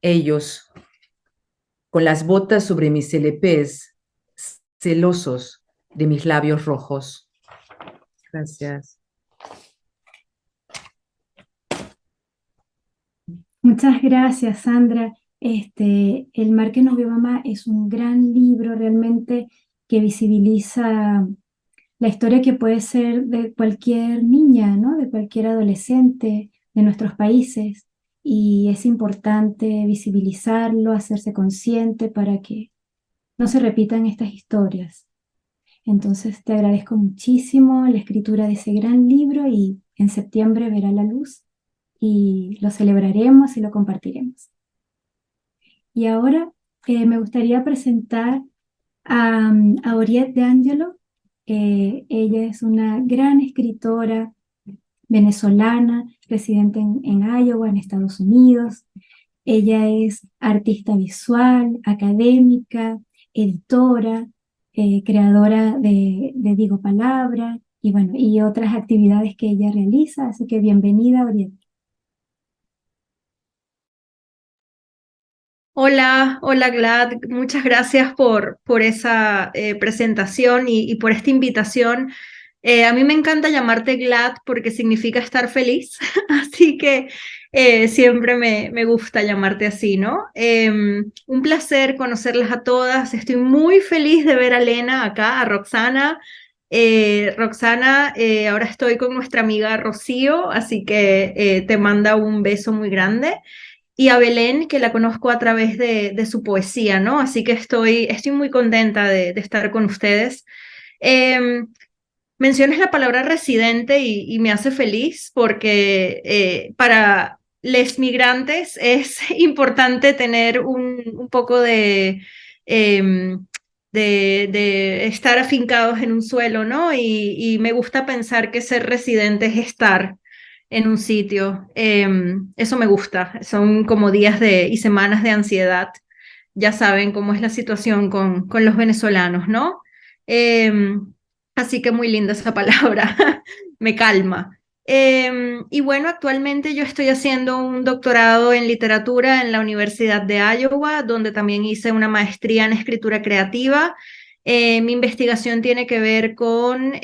Ellos, con las botas sobre mis LPs, celosos de mis labios rojos. Gracias. Muchas gracias, Sandra. El mar que nos vio mamá es un gran libro realmente que visibiliza la historia que puede ser de cualquier niña, ¿no? De cualquier adolescente de nuestros países. Y es importante visibilizarlo, hacerse consciente para que no se repitan estas historias. Entonces te agradezco muchísimo la escritura de ese gran libro y en septiembre verá la luz y lo celebraremos y lo compartiremos. Y ahora me gustaría presentar a Oriette de Angelo. Ella es una gran escritora venezolana, residente en Iowa, en Estados Unidos. Ella es artista visual, académica, editora, creadora de Digo Palabra y bueno, y otras actividades que ella realiza. Así que bienvenida, Oriette. Hola, hola Glad, muchas gracias por esa presentación y por esta invitación. A mí me encanta llamarte Glad porque significa estar feliz, así que siempre me gusta llamarte así, ¿no? Un placer conocerlas a todas. Estoy muy feliz de ver a Lena acá, a Roxana. Roxana, ahora estoy con nuestra amiga Rocío, así que te manda un beso muy grande. Y a Belén, que la conozco a través de su poesía, ¿no? Así que estoy muy contenta de estar con ustedes. Em, Mencionas la palabra residente y me hace feliz porque para los migrantes es importante tener un poco em, de estar afincados en un suelo, ¿no? Y me gusta pensar que ser residente es estar en un sitio. Eso me gusta. Son como días y semanas de ansiedad. Ya saben cómo es la situación con los venezolanos, ¿no? Así que muy linda esa palabra, me calma. Y bueno, actualmente yo estoy haciendo un doctorado en literatura en la Universidad de Iowa, donde también hice una maestría en escritura creativa. Mi investigación tiene que ver con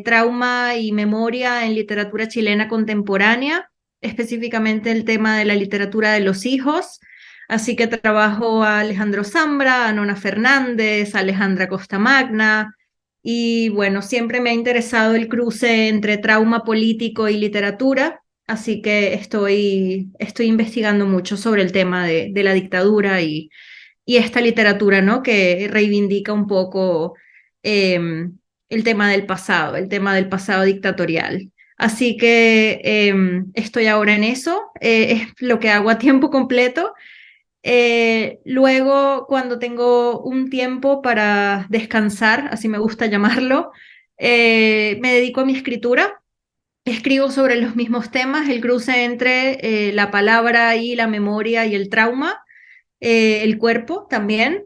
trauma y memoria en literatura chilena contemporánea, específicamente el tema de la literatura de los hijos. Así que trabajo a Alejandro Zambra, a Nona Fernández, a Alejandra Costamagna, y bueno, siempre me ha interesado el cruce entre trauma político y literatura, así que estoy investigando mucho sobre el tema de la dictadura y esta literatura, ¿no? Que reivindica un poco el tema del pasado dictatorial. Así que estoy ahora en eso, es lo que hago a tiempo completo. Luego, cuando tengo un tiempo para descansar, así me gusta llamarlo, me dedico a mi escritura. Escribo sobre los mismos temas, el cruce entre la palabra y la memoria y el trauma, el cuerpo también.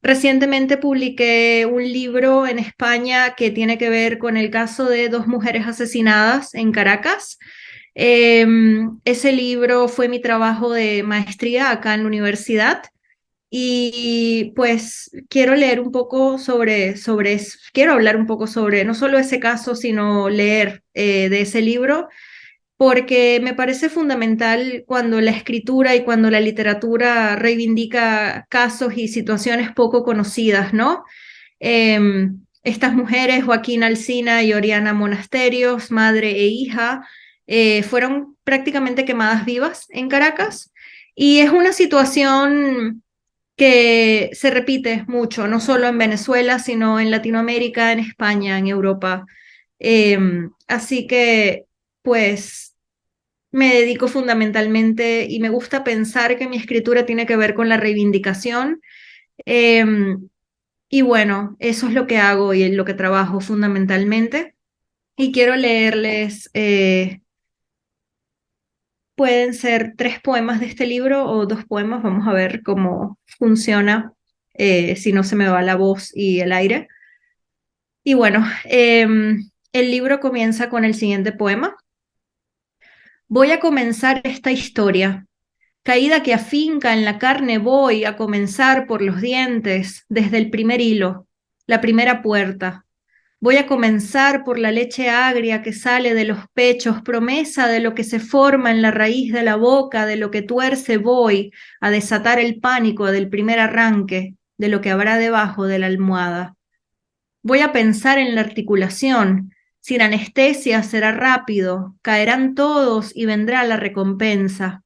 Recientemente publiqué un libro en España que tiene que ver con el caso de dos mujeres asesinadas en Caracas. Ese libro fue mi trabajo de maestría acá en la universidad y pues quiero leer un poco quiero hablar un poco sobre no solo ese caso, sino leer de ese libro porque me parece fundamental cuando la escritura y cuando la literatura reivindica casos y situaciones poco conocidas, ¿no? Estas mujeres, Joaquín Alsina y Oriana Monasterios, madre e hija, fueron prácticamente quemadas vivas en Caracas y es una situación que se repite mucho, no solo en Venezuela, sino en Latinoamérica, en España, en Europa. Así que, pues, me dedico fundamentalmente y me gusta pensar que mi escritura tiene que ver con la reivindicación. Y bueno, eso es lo que hago y en lo que trabajo fundamentalmente. Y quiero leerles, pueden ser 3 poemas de este libro o 2 poemas, vamos a ver cómo funciona, si no se me va la voz y el aire. Y bueno, el libro comienza con el siguiente poema. Voy a comenzar esta historia. Caída que afinca en la carne voy a comenzar por los dientes, desde el primer hilo, la primera puerta. Voy a comenzar por la leche agria que sale de los pechos, promesa de lo que se forma en la raíz de la boca, de lo que tuerce voy a desatar el pánico del primer arranque, de lo que habrá debajo de la almohada. Voy a pensar en la articulación. Sin anestesia será rápido, caerán todos y vendrá la recompensa.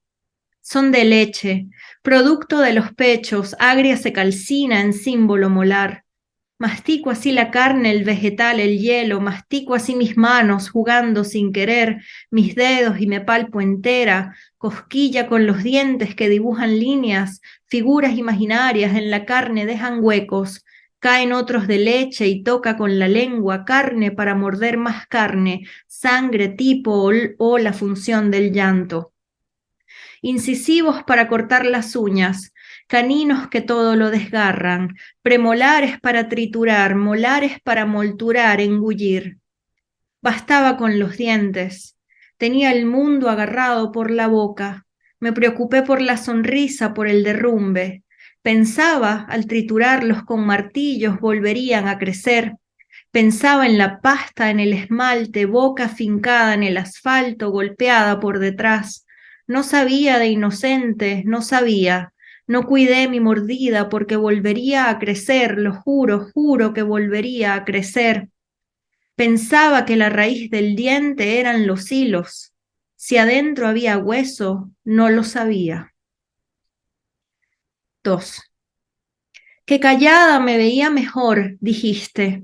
Son de leche, producto de los pechos, agria se calcina en símbolo molar. Mastico así la carne, el vegetal, el hielo, mastico así mis manos, jugando sin querer, mis dedos y me palpo entera, cosquilla con los dientes que dibujan líneas, figuras imaginarias en la carne dejan huecos, caen otros de leche y toca con la lengua carne para morder más carne, sangre tipo o la función del llanto. Incisivos para cortar las uñas, caninos que todo lo desgarran, premolares para triturar, molares para molturar, engullir. Bastaba con los dientes. Tenía el mundo agarrado por la boca. Me preocupé por la sonrisa, por el derrumbe. Pensaba, al triturarlos con martillos, volverían a crecer. Pensaba en la pasta, en el esmalte, boca fincada en el asfalto, golpeada por detrás. No sabía de inocente, no sabía. No cuidé mi mordida porque volvería a crecer, lo juro, juro que volvería a crecer. Pensaba que la raíz del diente eran los hilos. Si adentro había hueso, no lo sabía. 2. Que callada me veía mejor, dijiste.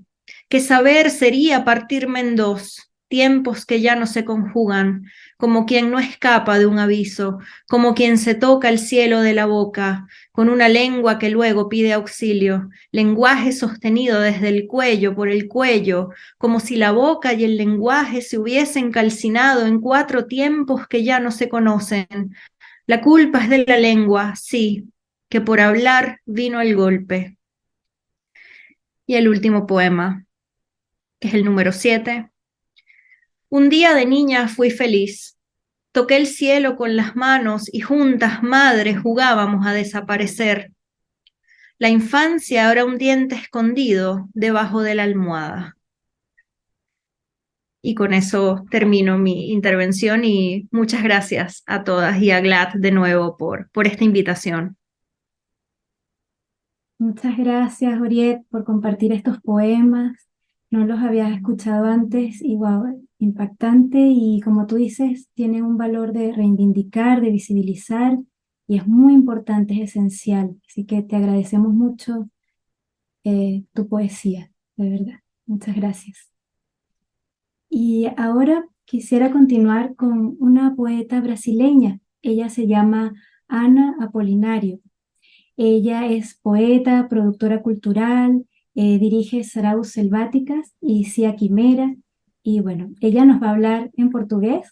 Que saber sería partirme en dos, tiempos que ya no se conjugan, como quien no escapa de un aviso, como quien se toca el cielo de la boca, con una lengua que luego pide auxilio, lenguaje sostenido desde el cuello, por el cuello, como si la boca y el lenguaje se hubiesen calcinado en 4 tiempos que ya no se conocen. La culpa es de la lengua, sí, que por hablar vino el golpe. Y el último poema, que es el número 7. Un día de niña fui feliz. Toqué el cielo con las manos y juntas, madres, jugábamos a desaparecer. La infancia era un diente escondido debajo de la almohada. Y con eso termino mi intervención y muchas gracias a todas y a Glad de nuevo por esta invitación. Muchas gracias, Oriet, por compartir estos poemas. No los habías escuchado antes y wow, impactante y como tú dices, tiene un valor de reivindicar, de visibilizar y es muy importante, es esencial. Así que te agradecemos mucho tu poesía, de verdad. Muchas gracias. Y ahora quisiera continuar con una poeta brasileña. Ella se llama Ana Apolinario. Ella es poeta, productora cultural, dirige Saraus Selváticas y Cia Quimera. Y bueno, ella nos va a hablar en portugués.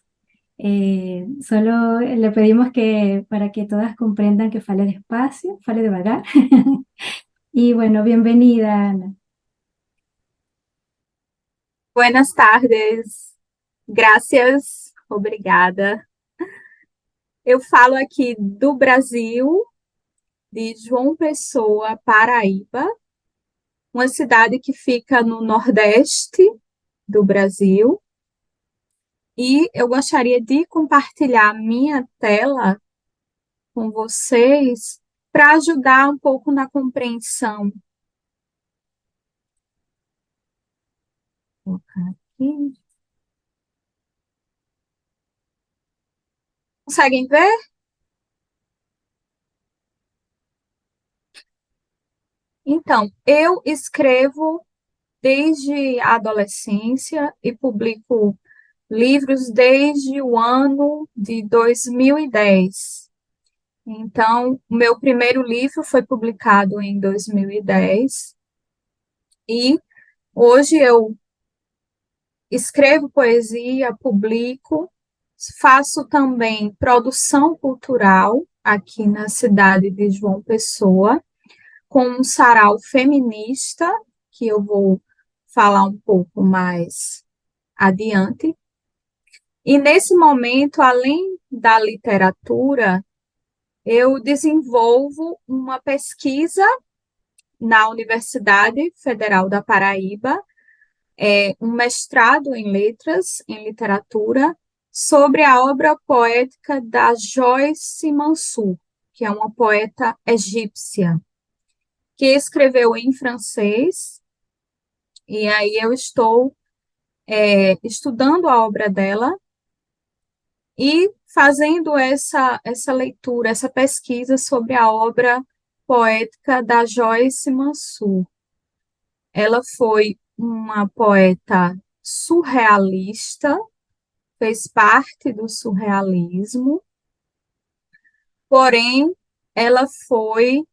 Solo le pedimos que para que todas comprendan que fale despacio, fale devagar. Y bueno, bienvenida, Ana. Buenas tardes, graças, obrigada. Eu falo aqui do Brasil, de João Pessoa, Paraíba, uma cidade que fica no nordeste do Brasil. E eu gostaria de compartilhar minha tela com vocês para ajudar um pouco na compreensão. Vou colocar aqui. Conseguem ver? Então, eu escrevo desde a adolescência e publico livros desde o ano de 2010. Então, o meu primeiro livro foi publicado em 2010 e hoje eu escrevo poesia, publico, faço também produção cultural aqui na cidade de João Pessoa, com um sarau feminista, que eu vou falar um pouco mais adiante. E nesse momento, além da literatura, eu desenvolvo uma pesquisa na Universidade Federal da Paraíba, um mestrado em letras, em literatura, sobre a obra poética da Joyce Mansour, que é uma poeta egípcia, que escreveu em francês, e aí eu estou estudando a obra dela e fazendo essa leitura, essa pesquisa sobre a obra poética da Joyce Mansour. Ela foi uma poeta surrealista, fez parte do surrealismo, porém, ela foi,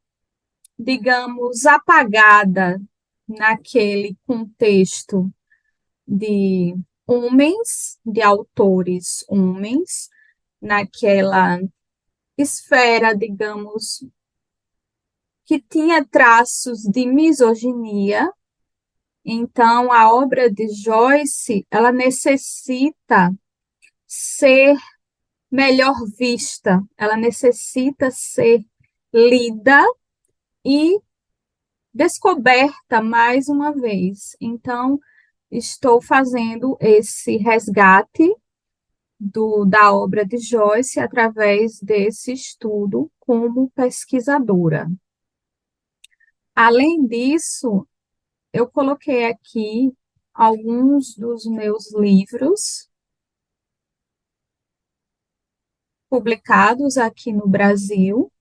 digamos, apagada naquele contexto de homens, de autores homens, naquela esfera, digamos, que tinha traços de misoginia. Então, a obra de Joyce, ela necessita ser melhor vista, ela necessita ser lida e descoberta mais uma vez. Então, estou fazendo esse resgate da obra de Joyce através desse estudo como pesquisadora. Além disso, eu coloquei aqui alguns dos meus livros publicados aqui no Brasil.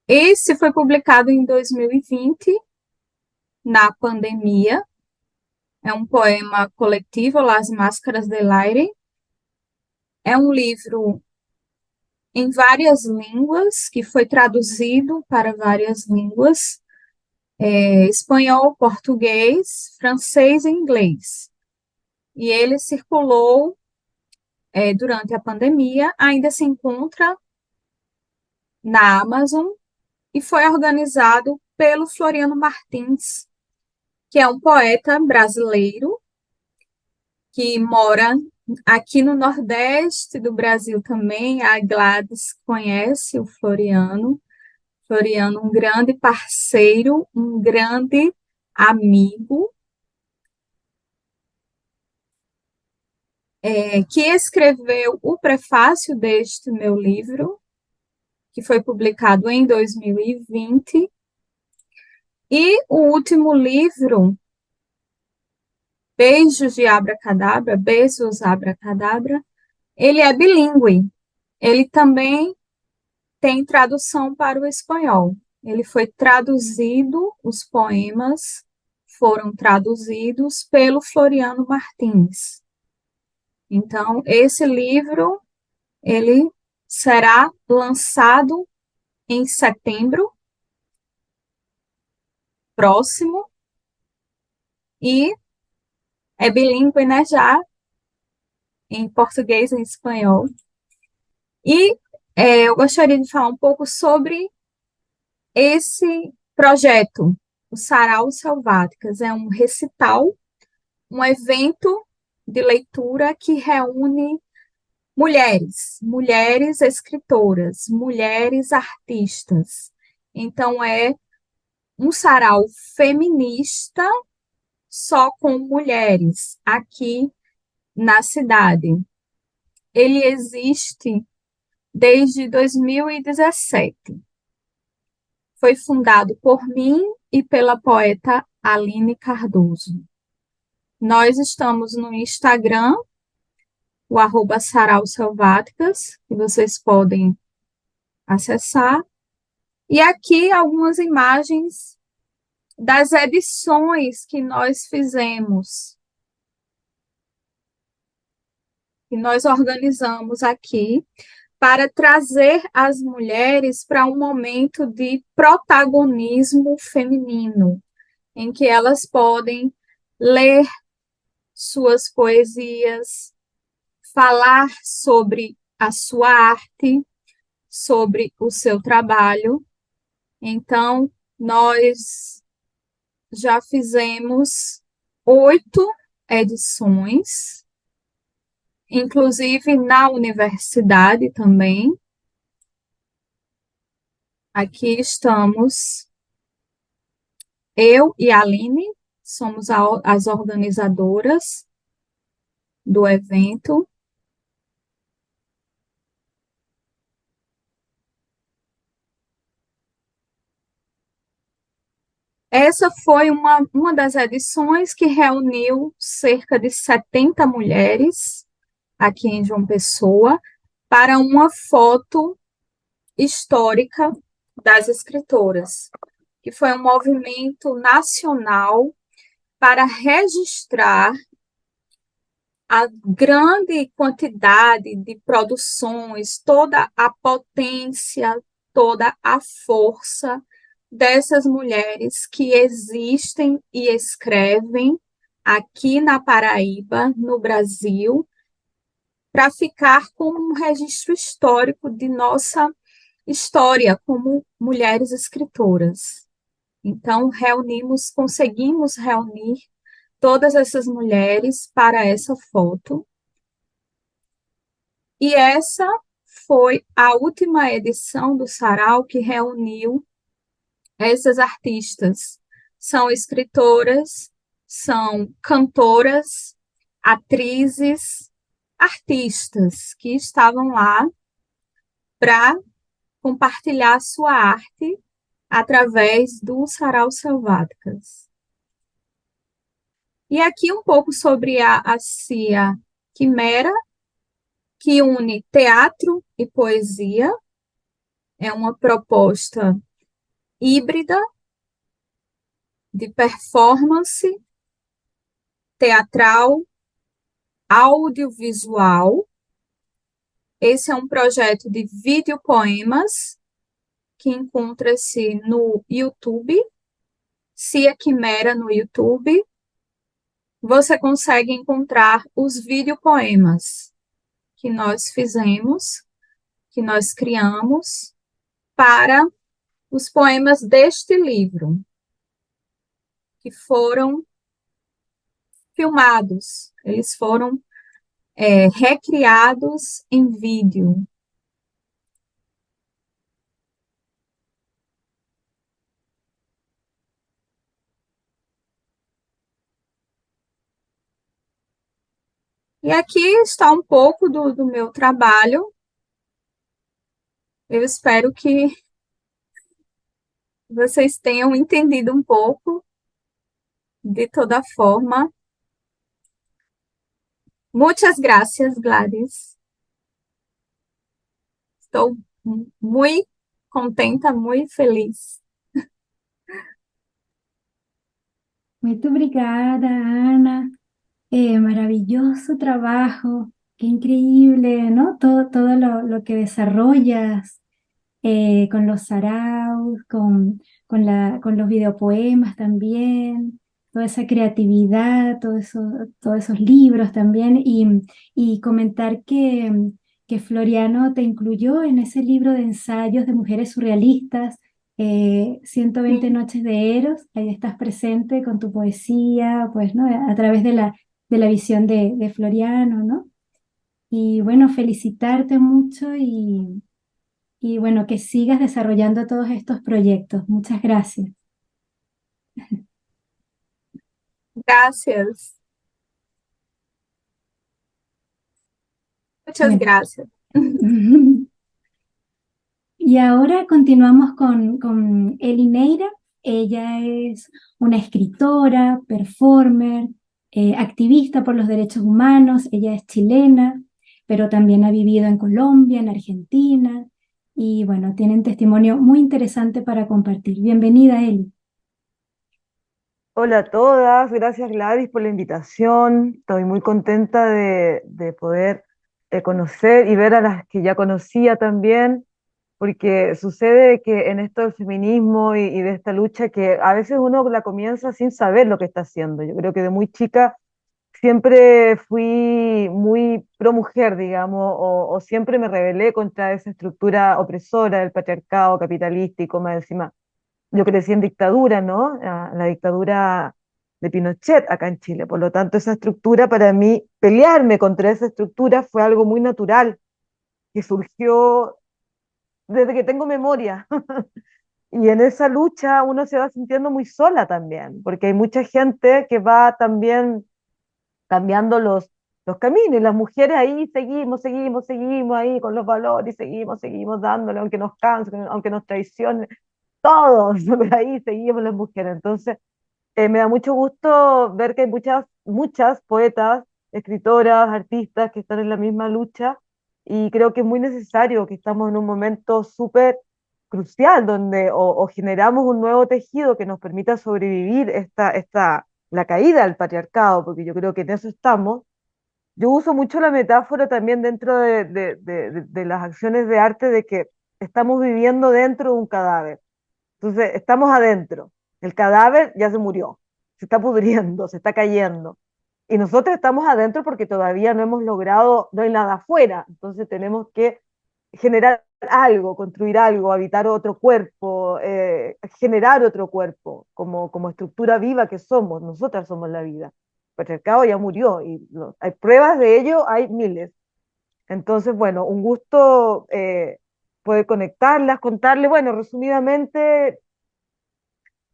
Esse foi publicado em 2020, na pandemia. É um poema coletivo, Las Máscaras del Aire. É um livro em várias línguas, que foi traduzido para várias línguas, espanhol, português, francês e inglês. E ele circulou durante a pandemia, ainda se encontra na Amazon e foi organizado pelo Floriano Martins, que é um poeta brasileiro que mora aqui no Nordeste do Brasil também. A Gladys conhece o Floriano. Floriano, um grande parceiro, um grande amigo, que escreveu o prefácio deste meu livro, que foi publicado em 2020. E o último livro, Beijos Abracadabra, ele é bilíngue. Ele também tem tradução para o espanhol. Ele foi traduzido, os poemas foram traduzidos pelo Floriano Martins. Então, esse livro, ele será lançado em setembro próximo e é bilíngue, né, já em português e em espanhol. E eu gostaria de falar um pouco sobre esse projeto, o Sarau Selváticas. É um recital, um evento de leitura que reúne mulheres escritoras, mulheres artistas. Então, é um sarau feminista só com mulheres aqui na cidade. Ele existe desde 2017. Foi fundado por mim e pela poeta Aline Cardoso. Nós estamos no Instagram, o @sarauselváticas, que vocês podem acessar. E aqui algumas imagens das edições que nós fizemos, que nós organizamos aqui, para trazer as mulheres para um momento de protagonismo feminino, em que elas podem ler suas poesias, falar sobre a sua arte, sobre o seu trabalho. Então, nós já fizemos 8 edições, inclusive na universidade também. Aqui estamos, eu e a Aline, somos as organizadoras do evento. Essa foi uma das edições que reuniu cerca de 70 mulheres aqui em João Pessoa para uma foto histórica das escritoras, que foi um movimento nacional para registrar a grande quantidade de produções, toda a potência, toda a força dessas mulheres que existem e escrevem aqui na Paraíba, no Brasil, para ficar como um registro histórico de nossa história como mulheres escritoras. Então, conseguimos reunir todas essas mulheres para essa foto. E essa foi a última edição do Sarau que reuniu essas artistas são escritoras, são cantoras, atrizes, artistas que estavam lá para compartilhar sua arte através dos Sarau Selváticas. E aqui um pouco sobre a CIA Quimera, que une teatro e poesia. É uma proposta híbrida de performance teatral, audiovisual. Esse é um projeto de videopoemas que encontra-se no YouTube, Cia Quimera no YouTube. Você consegue encontrar os videopoemas que nós fizemos, que nós criamos para os poemas deste livro, que foram filmados, eles foram recriados em vídeo. E aqui está um pouco do meu trabalho. Eu espero que vocês tenham entendido um pouco. De toda forma, muitas gracias, Gladys. Estou muito contenta, muito feliz. Muito obrigada, Ana. Maravilloso trabajo, qué increíble, ¿no? Todo lo que desarrollas con los saraos, con los videopoemas también, toda esa creatividad, todos esos libros también, y comentar que Floriano te incluyó en ese libro de ensayos de mujeres surrealistas. 120 noches de Eros, ahí estás presente con tu poesía, pues, ¿no? A través de la visión de Floriano, ¿no? Y bueno, felicitarte mucho y bueno, que sigas desarrollando todos estos proyectos. Muchas gracias. Gracias. Muchas Bueno. gracias. Y ahora continuamos con Eli Neira. Ella es una escritora, performer, activista por los derechos humanos. Ella es chilena, pero también ha vivido en Colombia, en Argentina. Y bueno, tiene un testimonio muy interesante para compartir. Bienvenida, Eli. Hola a todas, gracias Gladys por la invitación. Estoy muy contenta de poder conocer y ver a las que ya conocía también, porque sucede que en esto del feminismo y de esta lucha que a veces uno la comienza sin saber lo que está haciendo. Yo creo que de muy chica siempre fui muy pro mujer, digamos, o siempre me rebelé contra esa estructura opresora del patriarcado capitalístico, más encima yo crecí en dictadura, ¿no? La dictadura de Pinochet acá en Chile. Por lo tanto, esa estructura, para mí, pelearme contra esa estructura fue algo muy natural, que surgió desde que tengo memoria. Y en esa lucha uno se va sintiendo muy sola también, porque hay mucha gente que va también cambiando los caminos, y las mujeres ahí seguimos ahí con los valores, y seguimos dándole, aunque nos canse, aunque nos traicione, todos, por ahí seguimos las mujeres. Entonces, me da mucho gusto ver que hay muchas poetas, escritoras, artistas que están en la misma lucha, y creo que es muy necesario que estamos en un momento súper crucial donde o generamos un nuevo tejido que nos permita sobrevivir la caída del patriarcado, porque yo creo que en eso estamos. Yo uso mucho la metáfora también dentro de las acciones de arte de que estamos viviendo dentro de un cadáver. Entonces, estamos adentro. El cadáver ya se murió, se está pudriendo, se está cayendo. Y nosotros estamos adentro porque todavía no hemos logrado, no hay nada afuera. Entonces, tenemos que generar algo, construir algo, habitar otro cuerpo, generar otro cuerpo, como estructura viva que somos. Nosotras somos la vida. El patriarcado ya murió y hay pruebas de ello, hay miles. Entonces, bueno, un gusto poder conectarlas, contarles, bueno, resumidamente,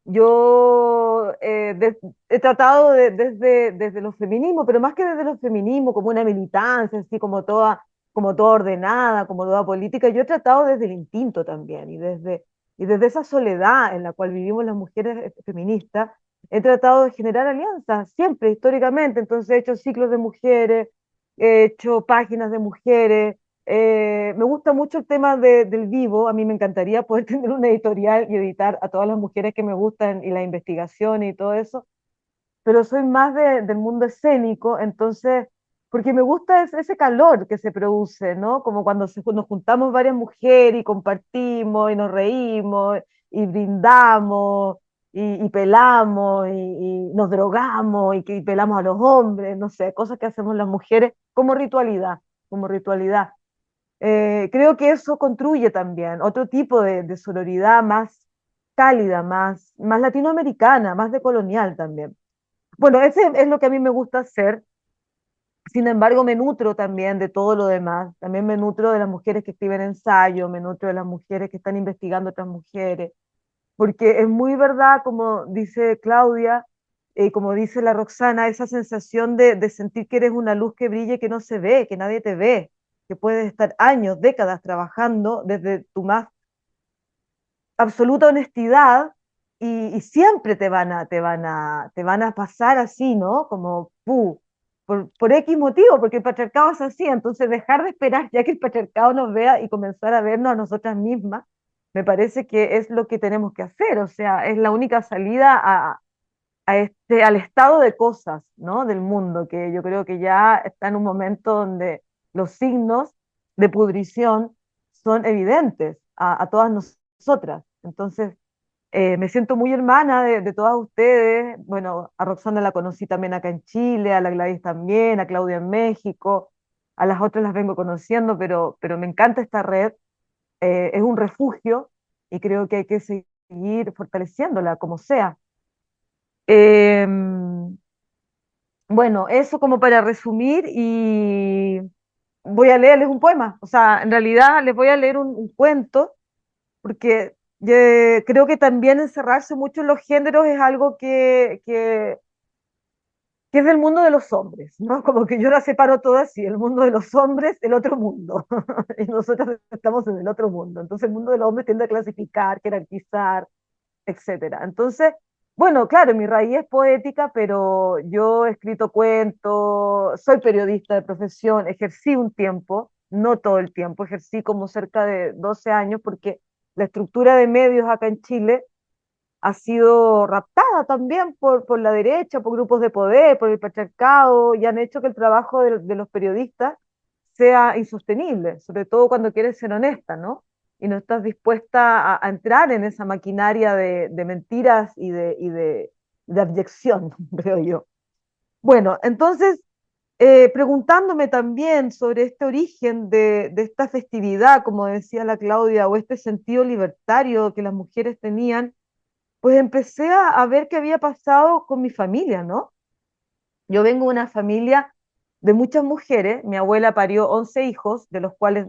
Yo he tratado desde los feminismos, pero más que desde los feminismos, como una militancia, así como toda ordenada, como toda política, yo he tratado desde el instinto también y desde esa soledad en la cual vivimos las mujeres feministas, he tratado de generar alianzas, siempre, históricamente. Entonces he hecho ciclos de mujeres, he hecho páginas de mujeres. Me gusta mucho el tema del vivo. A mí me encantaría poder tener una editorial y editar a todas las mujeres que me gustan y la investigación y todo eso, pero soy más del mundo escénico, entonces, porque me gusta ese calor que se produce, ¿no? Como cuando nos juntamos varias mujeres y compartimos y nos reímos y brindamos y pelamos y nos drogamos y pelamos a los hombres, no sé, cosas que hacemos las mujeres como ritualidad, como ritualidad. Creo que eso construye también otro tipo de sororidad más cálida, más latinoamericana, más decolonial también. Bueno, ese es lo que a mí me gusta hacer. Sin embargo, me nutro también de todo lo demás. También me nutro de las mujeres que escriben ensayo, me nutro de las mujeres que están investigando otras mujeres, porque es muy verdad, como dice Claudia, como dice la Roxana, esa sensación de sentir que eres una luz que brille, que no se ve, que nadie te ve, que puedes estar años, décadas trabajando desde tu más absoluta honestidad y siempre te van a pasar así, ¿no? Como, por X motivo, porque el patriarcado es así, entonces dejar de esperar ya que el patriarcado nos vea y comenzar a vernos a nosotras mismas, me parece que es lo que tenemos que hacer, o sea, es la única salida al estado de cosas, ¿no? Del mundo, que yo creo que ya está en un momento donde los signos de pudrición son evidentes a todas nosotras. Entonces, me siento muy hermana de todas ustedes. Bueno, a Roxana la conocí también acá en Chile, a la Gladys también, a Claudia en México, a las otras las vengo conociendo, pero me encanta esta red. Es un refugio y creo que hay que seguir fortaleciéndola como sea. Em, bueno, eso como para resumir y voy a leerles un poema. O sea, en realidad les voy a leer un cuento porque creo que también encerrarse mucho en los géneros es algo que es del mundo de los hombres, ¿no? Como que yo la separo todas así, el mundo de los hombres, el otro mundo, y nosotros estamos en el otro mundo. Entonces el mundo de los hombres tiende a clasificar, jerarquizar, etcétera. Entonces, bueno, claro, mi raíz es poética, pero yo he escrito cuentos, soy periodista de profesión, ejercí un tiempo, no todo el tiempo, ejercí como cerca de 12 años porque la estructura de medios acá en Chile ha sido raptada también por la derecha, por grupos de poder, por el patriarcado, y han hecho que el trabajo de los periodistas sea insostenible, sobre todo cuando quieres ser honesta, ¿no? Y no estás dispuesta a entrar en esa maquinaria de mentiras y de abyección, creo yo. Bueno, entonces, preguntándome también sobre este origen de esta festividad, como decía la Claudia, o este sentido libertario que las mujeres tenían, pues empecé a ver qué había pasado con mi familia, ¿no? Yo vengo de una familia de muchas mujeres. Mi abuela parió 11 hijos, de los cuales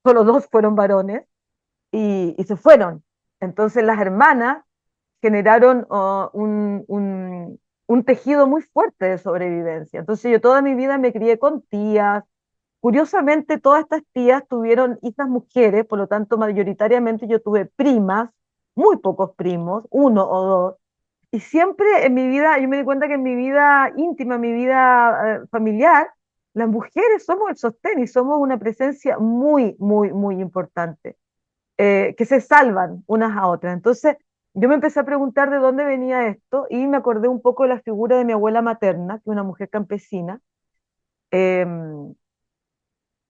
solo dos fueron varones, y se fueron. Entonces las hermanas generaron un tejido muy fuerte de sobrevivencia. Entonces yo toda mi vida me crié con tías. Curiosamente, todas estas tías tuvieron hijas mujeres, por lo tanto, mayoritariamente yo tuve primas, muy pocos primos, uno o dos. Y siempre en mi vida, yo me di cuenta que en mi vida íntima, en mi vida familiar, las mujeres somos el sostén y somos una presencia muy, muy, muy importante, que se salvan unas a otras. Entonces, yo me empecé a preguntar de dónde venía esto y me acordé un poco de la figura de mi abuela materna, que es una mujer campesina, eh,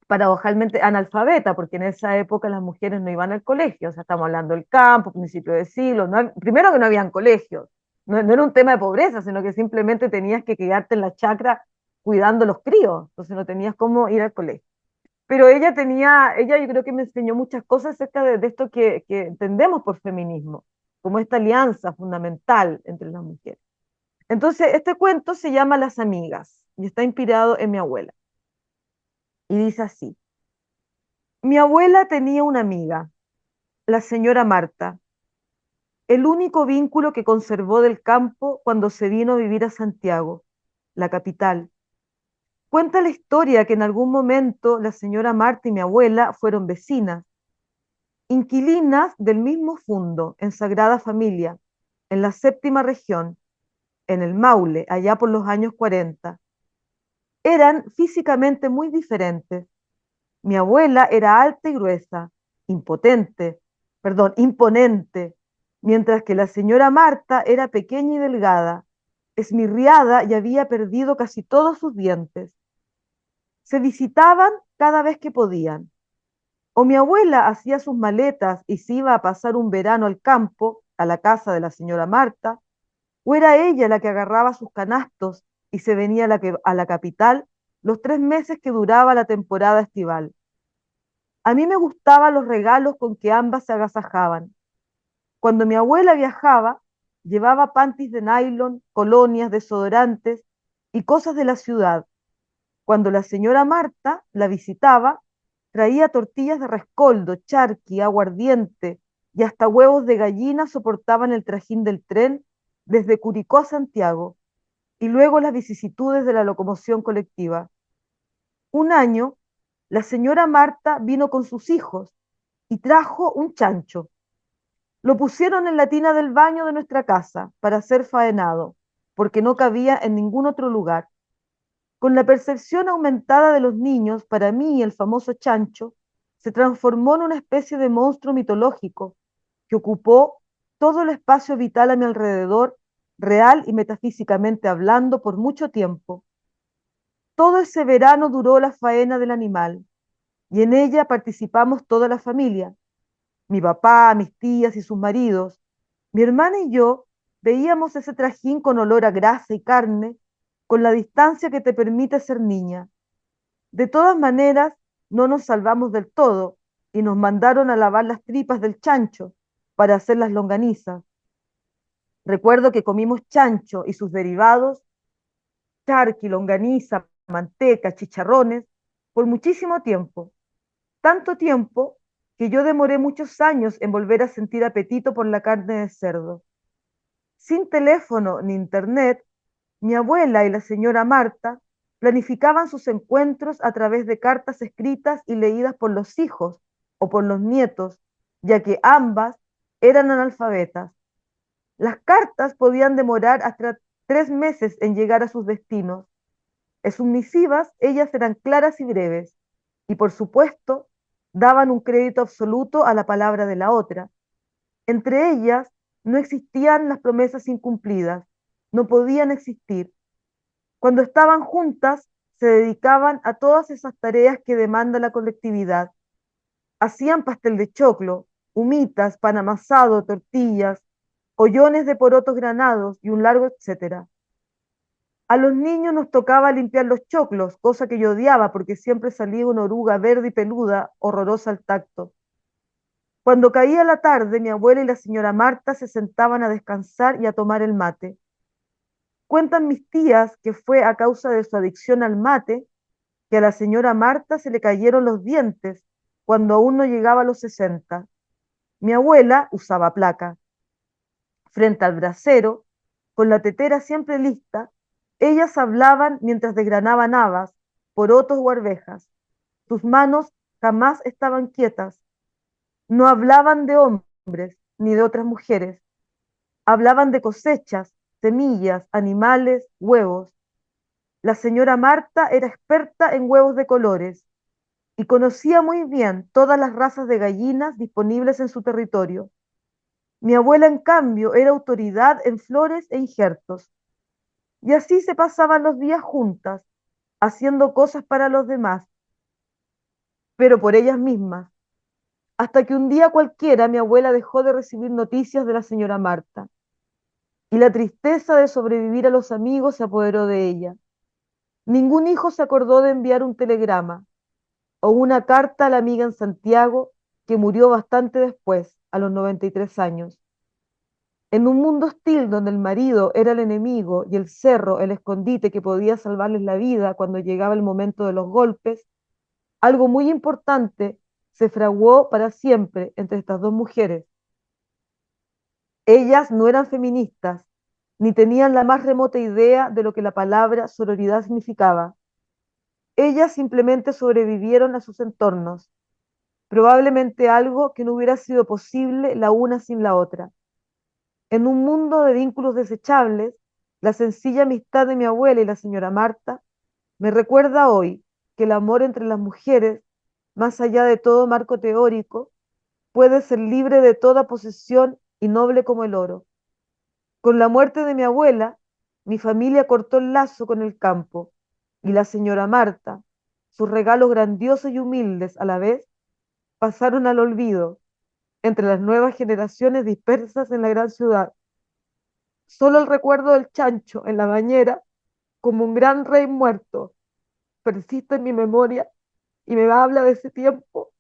paradojalmente analfabeta, porque en esa época las mujeres no iban al colegio, o sea, estamos hablando del campo, principio de siglo, primero que no habían colegios, no era un tema de pobreza, sino que simplemente tenías que quedarte en la chacra cuidando los críos, entonces no tenías cómo ir al colegio. Pero ella yo creo que me enseñó muchas cosas acerca de esto que entendemos por feminismo, como esta alianza fundamental entre las mujeres. Entonces, este cuento se llama Las Amigas y está inspirado en mi abuela. Y dice así: mi abuela tenía una amiga, la señora Marta. el único vínculo que conservó del campo cuando se vino a vivir a Santiago, la capital. Cuenta la historia que en algún momento la señora Marta y mi abuela fueron vecinas, inquilinas del mismo fundo, en Sagrada Familia, en la séptima región, en el Maule, allá por los años 40. Eran físicamente muy diferentes. Mi abuela era alta y gruesa, imponente, mientras que la señora Marta era pequeña y delgada, esmirriada y había perdido casi todos sus dientes. Se visitaban cada vez que podían. O mi abuela hacía sus maletas y se iba a pasar un verano al campo, a la casa de la señora Marta, o era ella la que agarraba sus canastos y se venía a la capital los 3 meses que duraba la temporada estival. A mí me gustaban los regalos con que ambas se agasajaban. Cuando mi abuela viajaba, llevaba panties de nylon, colonias, desodorantes y cosas de la ciudad. Cuando la señora Marta la visitaba, traía tortillas de rescoldo, charqui, aguardiente y hasta huevos de gallina soportaban el trajín del tren desde Curicó a Santiago y luego las vicisitudes de la locomoción colectiva. Un año, la señora Marta vino con sus hijos y trajo un chancho. Lo pusieron en la tina del baño de nuestra casa para ser faenado, porque no cabía en ningún otro lugar. Con la percepción aumentada de los niños, para mí el famoso chancho se transformó en una especie de monstruo mitológico que ocupó todo el espacio vital a mi alrededor, real y metafísicamente hablando, por mucho tiempo. Todo ese verano duró la faena del animal y en ella participamos toda la familia, mi papá, mis tías y sus maridos. Mi hermana y yo veíamos ese trajín con olor a grasa y carne, con la distancia que te permite ser niña. De todas maneras, no nos salvamos del todo y nos mandaron a lavar las tripas del chancho para hacer las longanizas. Recuerdo que comimos chancho y sus derivados, charqui, longaniza, manteca, chicharrones, por muchísimo tiempo. Tanto tiempo que yo demoré muchos años en volver a sentir apetito por la carne de cerdo. Sin teléfono ni internet, mi abuela y la señora Marta planificaban sus encuentros a través de cartas escritas y leídas por los hijos o por los nietos, ya que ambas eran analfabetas. Las cartas podían demorar hasta 3 meses en llegar a sus destinos. En sus misivas, ellas eran claras y breves, y por supuesto, daban un crédito absoluto a la palabra de la otra. Entre ellas no existían las promesas incumplidas, no podían existir. Cuando estaban juntas, se dedicaban a todas esas tareas que demanda la colectividad. Hacían pastel de choclo, humitas, pan amasado, tortillas, ollones de porotos granados y un largo etcétera. A los niños nos tocaba limpiar los choclos, cosa que yo odiaba porque siempre salía una oruga verde y peluda, horrorosa al tacto. Cuando caía la tarde, mi abuela y la señora Marta se sentaban a descansar y a tomar el mate. Cuentan mis tías que fue a causa de su adicción al mate que a la señora Marta se le cayeron los dientes cuando aún no llegaba a los 60. Mi abuela usaba placa. Frente al brasero, con la tetera siempre lista, ellas hablaban mientras desgranaban habas, porotos o arvejas. Sus manos jamás estaban quietas. No hablaban de hombres ni de otras mujeres. Hablaban de cosechas, semillas, animales, huevos. La señora Marta era experta en huevos de colores y conocía muy bien todas las razas de gallinas disponibles en su territorio. Mi abuela, en cambio, era autoridad en flores e injertos. Y así se pasaban los días juntas, haciendo cosas para los demás, pero por ellas mismas, hasta que un día cualquiera mi abuela dejó de recibir noticias de la señora Marta, y la tristeza de sobrevivir a los amigos se apoderó de ella. Ningún hijo se acordó de enviar un telegrama o una carta a la amiga en Santiago, que murió bastante después, a los 93 años. En un mundo hostil donde el marido era el enemigo y el cerro el escondite que podía salvarles la vida cuando llegaba el momento de los golpes, algo muy importante se fraguó para siempre entre estas dos mujeres. Ellas no eran feministas, ni tenían la más remota idea de lo que la palabra sororidad significaba. Ellas simplemente sobrevivieron a sus entornos, probablemente algo que no hubiera sido posible la una sin la otra. En un mundo de vínculos desechables, la sencilla amistad de mi abuela y la señora Marta me recuerda hoy que el amor entre las mujeres, más allá de todo marco teórico, puede ser libre de toda posesión y noble como el oro. Con la muerte de mi abuela, mi familia cortó el lazo con el campo y la señora Marta, sus regalos grandiosos y humildes a la vez, pasaron al olvido entre las nuevas generaciones dispersas en la gran ciudad. Solo el recuerdo del chancho en la bañera, como un gran rey muerto, persiste en mi memoria y me habla de ese tiempo.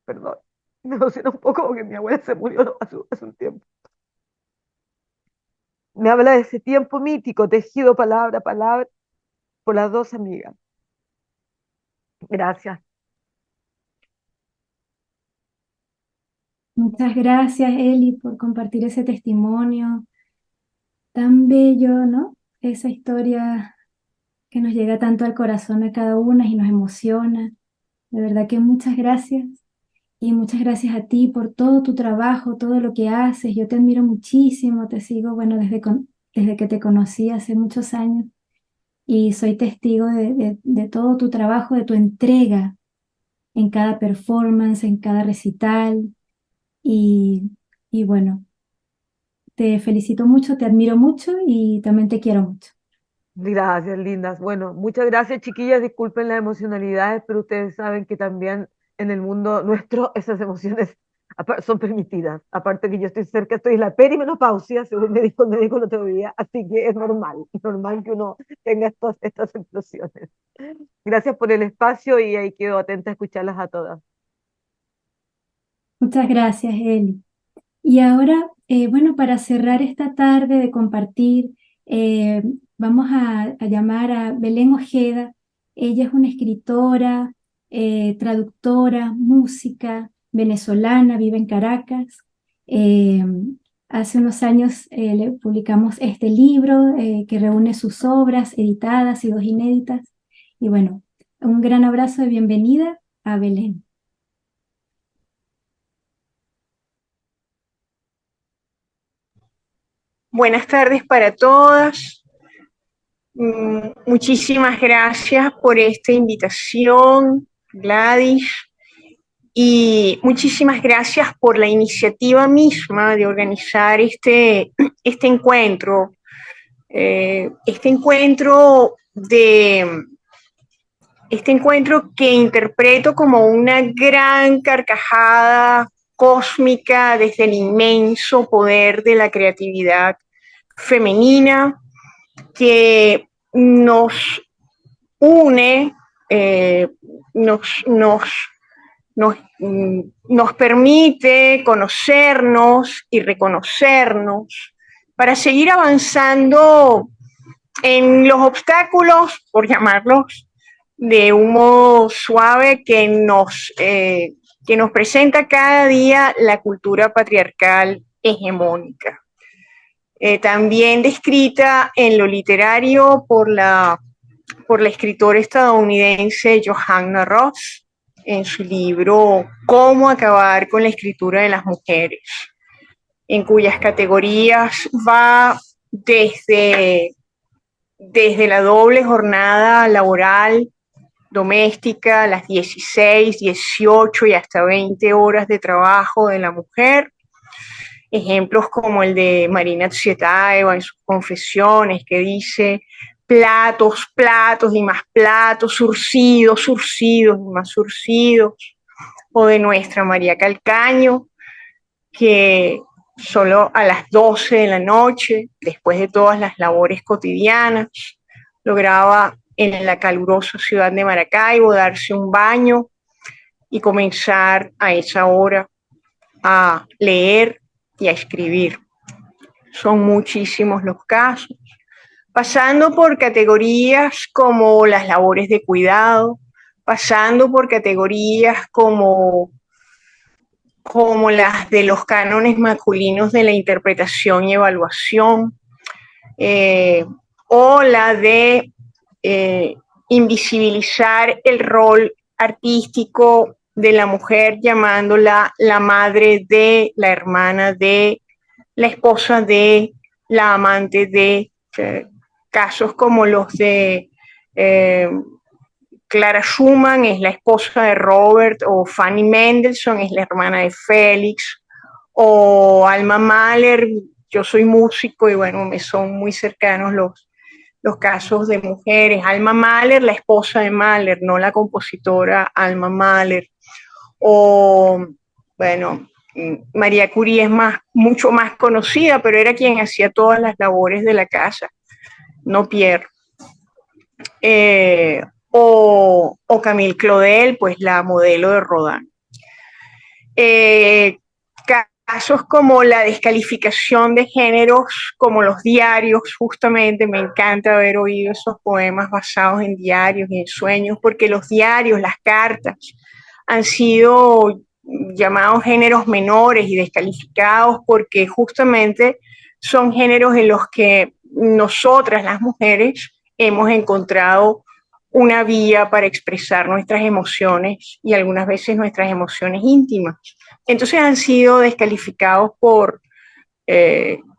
Perdón, me emociona un poco porque mi abuela se murió hace un tiempo. Me habla de ese tiempo mítico, tejido palabra a palabra por las dos amigas. Gracias. Muchas gracias, Eli, por compartir ese testimonio tan bello, ¿no? Esa historia que nos llega tanto al corazón a cada una y nos emociona. De verdad que muchas gracias. Y muchas gracias a ti por todo tu trabajo, todo lo que haces. Yo te admiro muchísimo, te sigo, bueno, desde que te conocí hace muchos años y soy testigo de todo tu trabajo, de tu entrega en cada performance, en cada recital. Y, y bueno, te felicito mucho, te admiro mucho y también te quiero mucho. Gracias, lindas. Bueno, muchas gracias, chiquillas. Disculpen las emocionalidades, pero ustedes saben que también en el mundo nuestro esas emociones son permitidas. Aparte que yo estoy cerca, estoy en la perimenopausia, según me dijo el médico el otro día, así que es normal que uno tenga estas explosiones. Gracias por el espacio y ahí quedo atenta a escucharlas a todas. Muchas gracias, Eli. Y ahora, bueno, para cerrar esta tarde de compartir, eh, vamos a llamar a Belén Ojeda. Ella es una escritora, traductora, música venezolana, vive en Caracas. Eh, Hace unos años le publicamos este libro que reúne sus obras editadas y dos inéditas. Y bueno, un gran abrazo de bienvenida a Belén. Buenas tardes para todas. Muchísimas gracias por esta invitación, Gladys, y muchísimas gracias por la iniciativa misma de organizar este encuentro. Este encuentro que interpreto como una gran carcajada cósmica desde el inmenso poder de la creatividad femenina que nos une, nos permite conocernos y reconocernos para seguir avanzando en los obstáculos, por llamarlos de un modo suave, que nos presenta cada día la cultura patriarcal hegemónica. También descrita en lo literario por la escritora estadounidense Johanna Ross en su libro Cómo acabar con la escritura de las mujeres, en cuyas categorías va desde la doble jornada laboral doméstica, las 16, 18 y hasta 20 horas de trabajo de la mujer. Ejemplos como el de Marina Tsvetaeva en sus confesiones, que dice platos, platos y más platos, surcidos, surcidos y más surcidos. O de nuestra María Calcaño, que solo a las 12 de la noche, después de todas las labores cotidianas, lograba en la calurosa ciudad de Maracaibo darse un baño y comenzar a esa hora a leer y a escribir. Son muchísimos los casos, pasando por categorías como las labores de cuidado, pasando por categorías como como las de los cánones masculinos de la interpretación y evaluación, o la de invisibilizar el rol artístico de la mujer llamándola la madre de, la hermana de, la esposa de, la amante de, casos como los de Clara Schumann es la esposa de Robert, o Fanny Mendelssohn es la hermana de Félix, o Alma Mahler, yo soy músico y bueno, me son muy cercanos los casos de mujeres. Alma Mahler, la esposa de Mahler, no la compositora Alma Mahler. O, bueno, María Curie es mucho más conocida, pero era quien hacía todas las labores de la casa, no Pierre. O Camille Claudel, pues la modelo de Rodin. Casos como la descalificación de géneros, como los diarios, justamente me encanta haber oído esos poemas basados en diarios y en sueños, porque los diarios, las cartas, han sido llamados géneros menores y descalificados porque justamente son géneros en los que nosotras, las mujeres, hemos encontrado una vía para expresar nuestras emociones y algunas veces nuestras emociones íntimas. Entonces han sido descalificados por,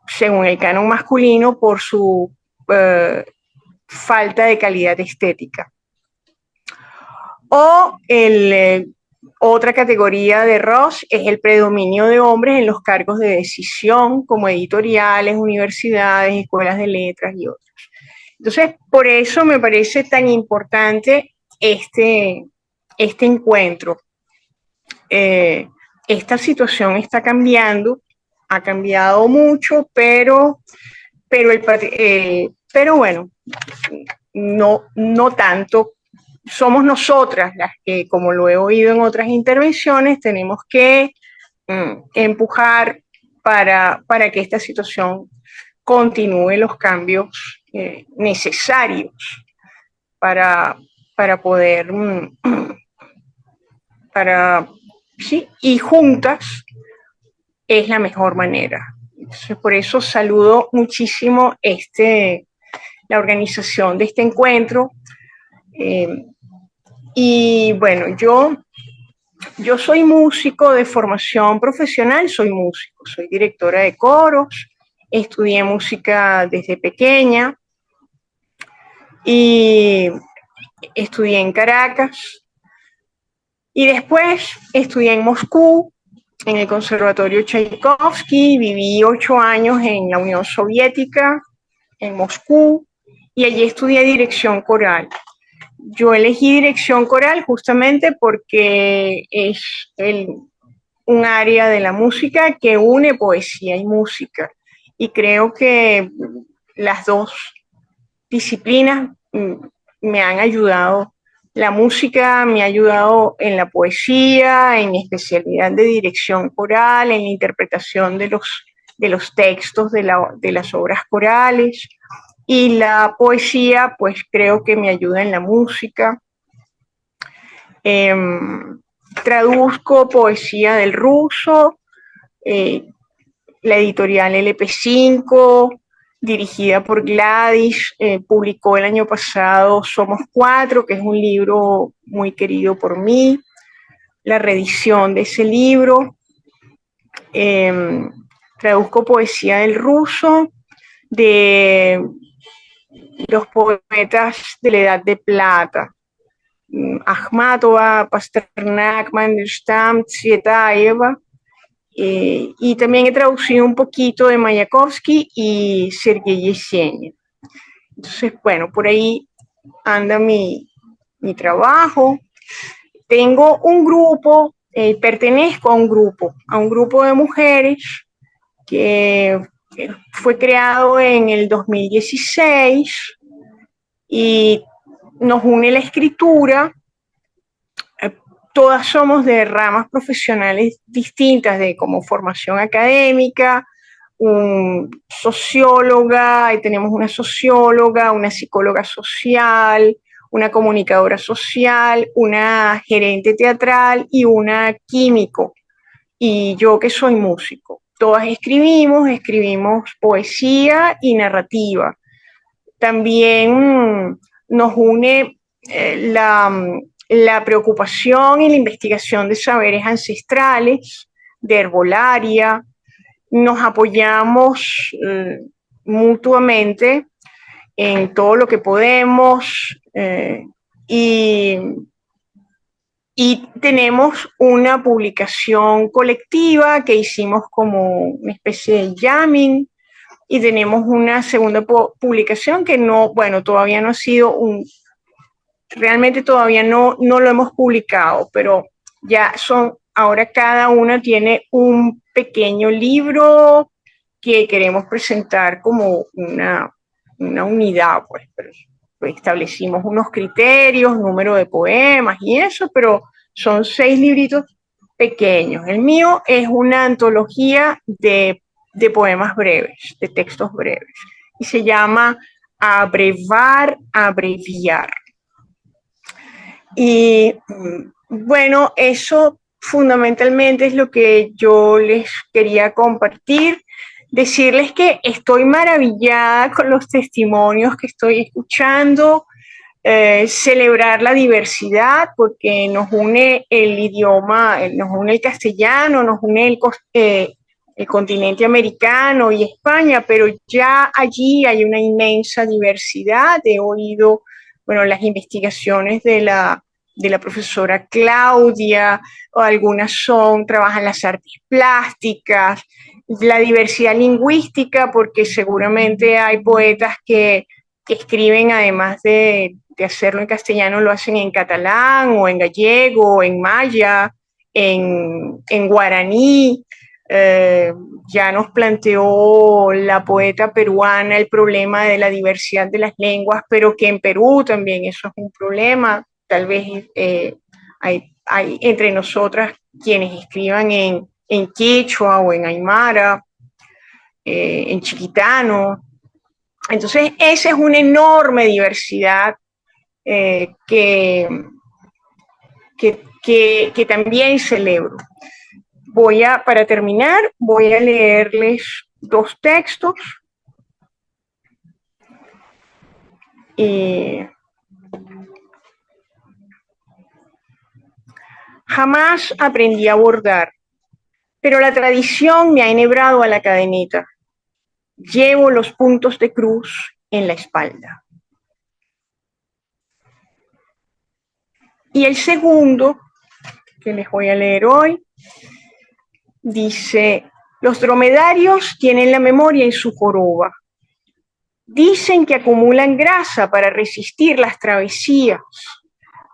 según el canon masculino, por su falta de calidad estética. O otra categoría de Ross es el predominio de hombres en los cargos de decisión, como editoriales, universidades, escuelas de letras y otros. Entonces, por eso me parece tan importante este encuentro. Esta situación está cambiando, ha cambiado mucho, pero bueno, no tanto. Somos nosotras las que, como lo he oído en otras intervenciones, tenemos que empujar para que esta situación continúe los cambios necesarios para poder, sí, y juntas es la mejor manera. Entonces, por eso saludo muchísimo la organización de este encuentro. Y bueno, yo soy músico de formación profesional, soy músico, soy directora de coros, estudié música desde pequeña y estudié en Caracas y después estudié en Moscú, en el Conservatorio Tchaikovsky, viví 8 años en la Unión Soviética, en Moscú, y allí estudié dirección coral. Yo elegí dirección coral justamente porque es un área de la música que une poesía y música. Y creo que las dos disciplinas me han ayudado. La música me ha ayudado en la poesía, en mi especialidad de dirección coral, en la interpretación de los textos de las obras corales. Y la poesía, pues creo que me ayuda en la música. Traduzco poesía del ruso, la editorial LP5, dirigida por Gladys, publicó el año pasado Somos Cuatro, que es un libro muy querido por mí, la reedición de ese libro. Traduzco poesía del ruso, de los poetas de la Edad de Plata, Akhmatova, Pasternak, Mandelstam, Tsvetaeva, y también he traducido un poquito de Mayakovsky y Sergei Yesenin. Entonces, bueno, por ahí anda mi trabajo. Tengo un grupo, pertenezco a un grupo de mujeres que fue creado en el 2016 y nos une la escritura. Todas somos de ramas profesionales distintas, como formación académica, socióloga, y tenemos una socióloga, una psicóloga social, una comunicadora social, una gerente teatral y una químico. y yo que soy músico. Todas escribimos poesía y narrativa. También nos une la preocupación y la investigación de saberes ancestrales, de herbolaria. Nos apoyamos mutuamente en todo lo que podemos y tenemos una publicación colectiva que hicimos como una especie de jamming, y tenemos una segunda publicación que no, bueno, todavía no ha sido realmente todavía no lo hemos publicado, pero ya ahora cada una tiene un pequeño libro que queremos presentar como una unidad, pues establecimos unos criterios, número de poemas y eso, pero son 6 libritos pequeños. El mío es una antología de poemas breves, de textos breves, y se llama Abrevar, Abreviar. Y bueno, eso fundamentalmente es lo que yo les quería compartir. Decirles que estoy maravillada con los testimonios que estoy escuchando, celebrar la diversidad, porque nos une el idioma, nos une el castellano, nos une el continente americano y España, pero ya allí hay una inmensa diversidad. He oído, bueno, las investigaciones de la profesora Claudia, o algunas trabajan las artes plásticas, la diversidad lingüística, porque seguramente hay poetas que escriben, además de hacerlo en castellano, lo hacen en catalán o en gallego, en maya, en guaraní. Ya nos planteó la poeta peruana el problema de la diversidad de las lenguas, pero que en Perú también eso es un problema. Tal vez hay entre nosotras quienes escriban en quechua o en aymara, en chiquitano. Entonces, esa es una enorme diversidad que también celebro. Para terminar, voy a leerles 2 textos. Jamás aprendí a bordar, pero la tradición me ha enhebrado a la cadeneta. Llevo los puntos de cruz en la espalda. Y el segundo, que les voy a leer hoy, dice: los dromedarios tienen la memoria en su joroba. Dicen que acumulan grasa para resistir las travesías,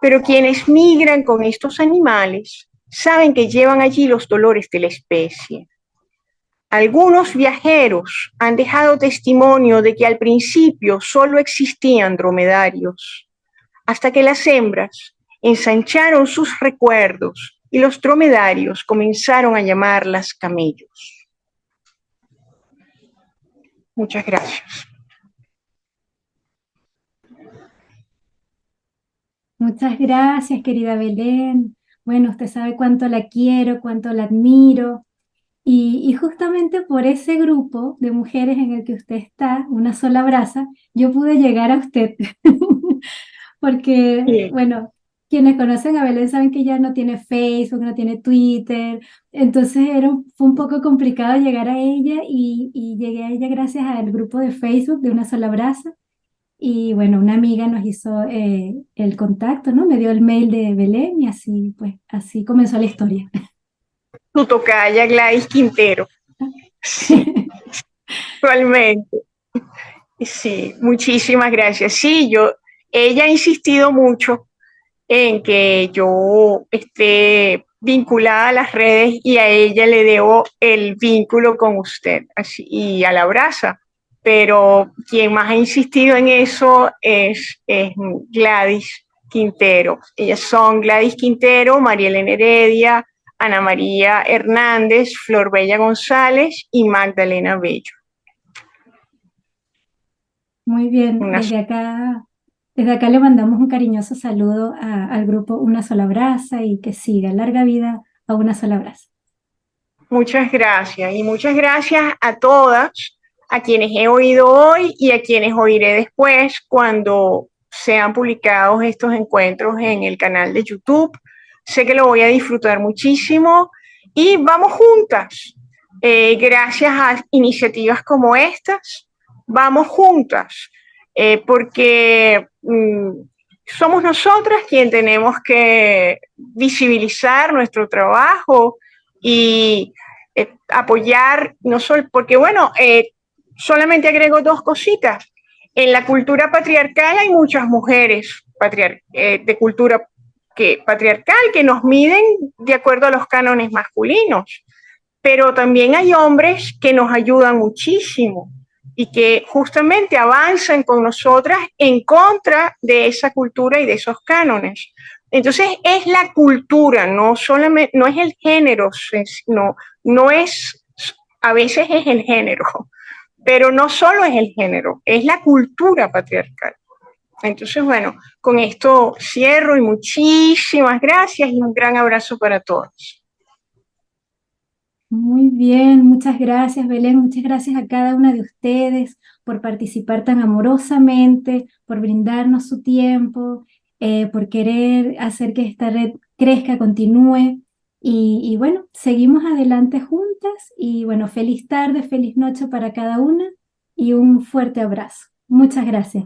pero quienes migran con estos animales saben que llevan allí los dolores de la especie. Algunos viajeros han dejado testimonio de que al principio solo existían dromedarios, hasta que las hembras ensancharon sus recuerdos y los dromedarios comenzaron a llamarlas camellos. Muchas gracias. Muchas gracias, querida Belén. Bueno, usted sabe cuánto la quiero, cuánto la admiro. Y justamente por ese grupo de mujeres en el que usted está, Una Sola Brasa, yo pude llegar a usted. Porque, Sí. bueno, quienes conocen a Belén saben que ella no tiene Facebook, no tiene Twitter. Entonces fue un poco complicado llegar a ella y llegué a ella gracias al grupo de Facebook de Una Sola Brasa. Y bueno, una amiga nos hizo el contacto, ¿no? Me dio el mail de Belén y así, pues, así comenzó la historia. Tu tocaya Gladys Quintero. Sí, actualmente. Sí, muchísimas gracias. Sí, ella ha insistido mucho en que yo esté vinculada a las redes, y a ella le debo el vínculo con usted, así, y a la brasa. Pero quien más ha insistido en eso es Gladys Quintero. Ellas son Gladys Quintero, María Elena Heredia, Ana María Hernández, Flor Bella González y Magdalena Bello. Muy bien, desde acá le mandamos un cariñoso saludo al grupo Una Sola Brasa y que siga larga vida a Una Sola Brasa. Muchas gracias y muchas gracias a todas, a quienes he oído hoy y a quienes oiré después cuando sean publicados estos encuentros en el canal de YouTube. Sé que lo voy a disfrutar muchísimo y vamos juntas. Gracias a iniciativas como estas, vamos juntas, porque somos nosotras quienes tenemos que visibilizar nuestro trabajo y apoyar, no solo, porque bueno, solamente agrego dos cositas. En la cultura patriarcal hay muchas mujeres de cultura patriarcal que nos miden de acuerdo a los cánones masculinos, pero también hay hombres que nos ayudan muchísimo y que justamente avanzan con nosotras en contra de esa cultura y de esos cánones. Entonces es la cultura, no solamente, no es el género, no es, a veces es el género, pero no solo es el género, es la cultura patriarcal. Entonces, bueno, con esto cierro y muchísimas gracias y un gran abrazo para todos. Muy bien, muchas gracias, Belén. Muchas gracias a cada una de ustedes por participar tan amorosamente, por brindarnos su tiempo, por querer hacer que esta red crezca, continúe. Y bueno, seguimos adelante juntas y bueno, feliz tarde, feliz noche para cada una y un fuerte abrazo. Muchas gracias.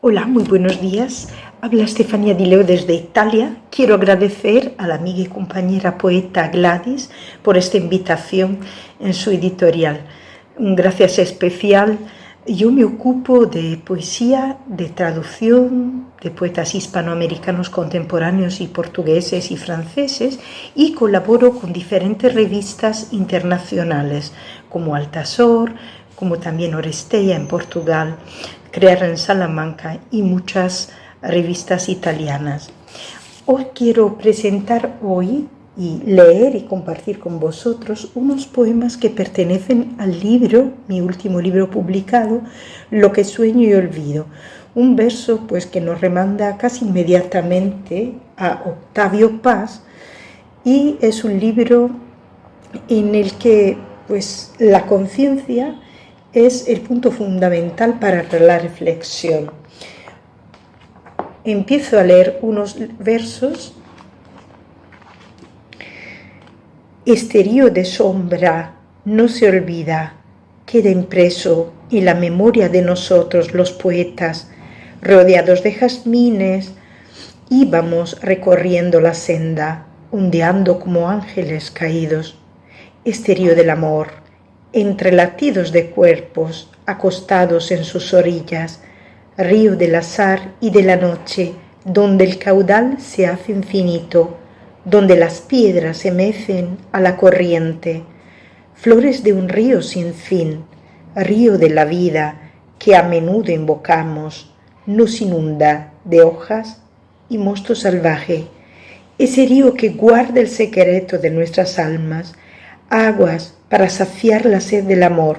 Hola, muy buenos días. Habla Estefanía Di Leo desde Italia. Quiero agradecer a la amiga y compañera poeta Gladys por esta invitación en su editorial. Un gracias especial. Yo me ocupo de poesía, de traducción, de poetas hispanoamericanos contemporáneos y portugueses y franceses y colaboro con diferentes revistas internacionales como Altazor, como también Oresteia en Portugal, Crear en Salamanca y muchas revistas italianas. Os quiero presentar hoy y leer y compartir con vosotros unos poemas que pertenecen al libro, mi último libro publicado, Lo que sueño y olvido. Un verso pues que nos remanda casi inmediatamente a Octavio Paz y es un libro en el que pues la conciencia es el punto fundamental para la reflexión. Empiezo a leer unos versos. Este río de sombra no se olvida, queda impreso en la memoria de nosotros los poetas, rodeados de jazmines, íbamos recorriendo la senda, ondeando como ángeles caídos. Este río del amor, entre latidos de cuerpos acostados en sus orillas, río del azar y de la noche, donde el caudal se hace infinito, donde las piedras se mecen a la corriente, flores de un río sin fin, río de la vida que a menudo invocamos, nos inunda de hojas y mosto salvaje, ese río que guarda el secreto de nuestras almas, aguas para saciar la sed del amor,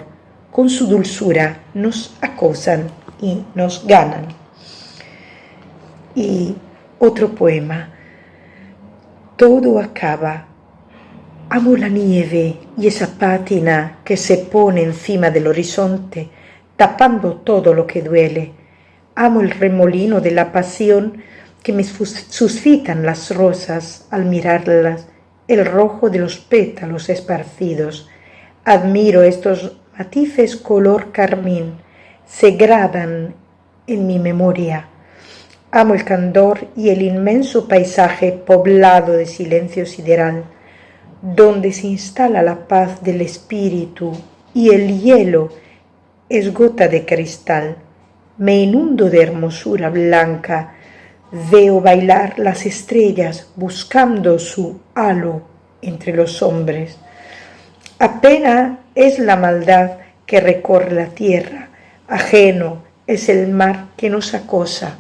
con su dulzura nos acosan y nos ganan. Y otro poema. Todo acaba. Amo la nieve y esa pátina que se pone encima del horizonte, tapando todo lo que duele. Amo el remolino de la pasión que me suscitan las rosas al mirarlas, el rojo de los pétalos esparcidos. Admiro estos matices color carmín, se graban en mi memoria. Amo el candor y el inmenso paisaje poblado de silencio sideral, donde se instala la paz del espíritu y el hielo es gota de cristal. Me inundo de hermosura blanca, veo bailar las estrellas buscando su halo entre los hombres. Apenas es la maldad que recorre la tierra, ajeno es el mar que nos acosa.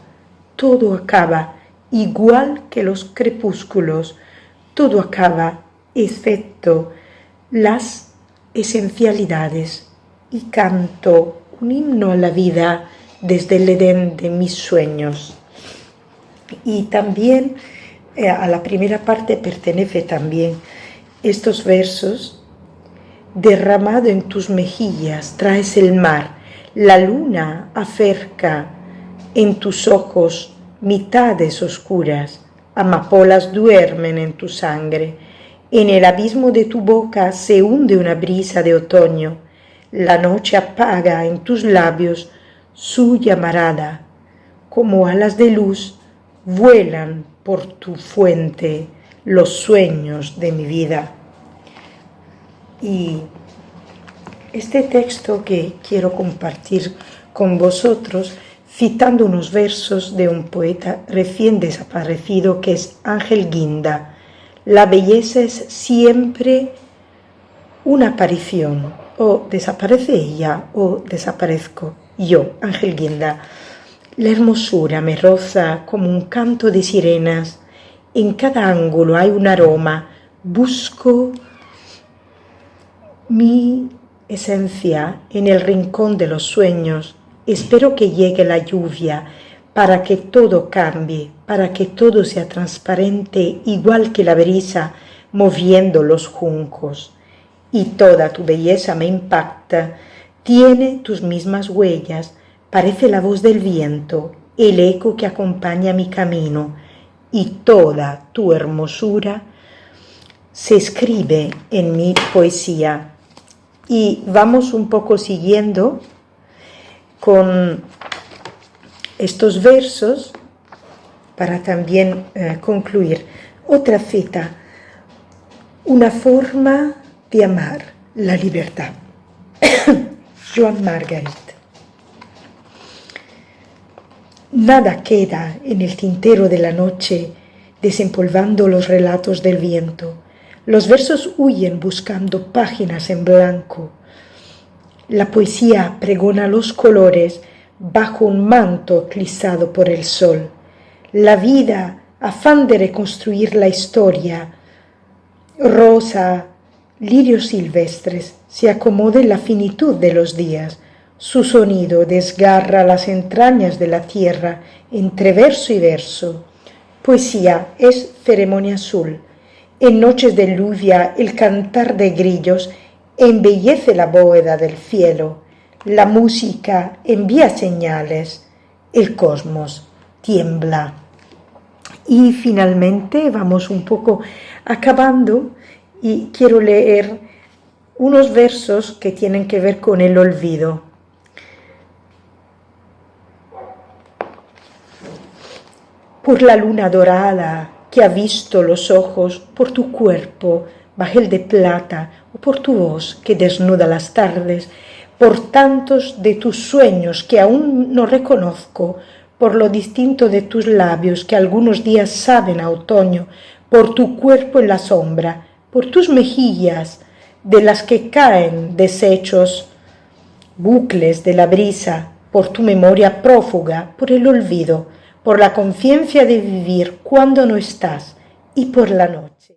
Todo acaba, igual que los crepúsculos, todo acaba, excepto las esencialidades, y canto un himno a la vida desde el Edén de mis sueños. Y también a la primera parte pertenece también estos versos: derramado en tus mejillas traes el mar, la luna acerca en tus ojos mitades oscuras, amapolas duermen en tu sangre, en el abismo de tu boca se hunde una brisa de otoño, la noche apaga en tus labios su llamarada, como alas de luz vuelan por tu fuente los sueños de mi vida. Y este texto que quiero compartir con vosotros, citando unos versos de un poeta recién desaparecido que es Ángel Guinda: la belleza es siempre una aparición, o desaparece ella o desaparezco yo, Ángel Guinda. La hermosura me roza como un canto de sirenas, en cada ángulo hay un aroma, busco mi esencia en el rincón de los sueños, espero que llegue la lluvia para que todo cambie, para que todo sea transparente, igual que la brisa moviendo los juncos. Y toda tu belleza me impacta, tiene tus mismas huellas, parece la voz del viento, el eco que acompaña mi camino, y toda tu hermosura se escribe en mi poesía. Y vamos un poco siguiendo con estos versos para también concluir. Otra cita: una forma de amar la libertad. Joan Margarit. Nada queda en el tintero de la noche, desempolvando los relatos del viento. Los versos huyen buscando páginas en blanco. La poesía pregona los colores bajo un manto eclipsado por el sol. La vida, afán de reconstruir la historia, rosa, lirios silvestres, se acomoda en la finitud de los días. Su sonido desgarra las entrañas de la tierra entre verso y verso. Poesía es ceremonia azul. En noches de lluvia el cantar de grillos embellece la bóveda del cielo. La música envía señales. El cosmos tiembla. Y finalmente vamos un poco acabando y quiero leer unos versos que tienen que ver con el olvido. Por la luna dorada que ha visto los ojos, por tu cuerpo bajel de plata, o por tu voz que desnuda las tardes, por tantos de tus sueños que aún no reconozco, por lo distinto de tus labios que algunos días saben a otoño, por tu cuerpo en la sombra, por tus mejillas de las que caen deshechos bucles de la brisa, por tu memoria prófuga, por el olvido, por la conciencia de vivir cuando no estás y por la noche.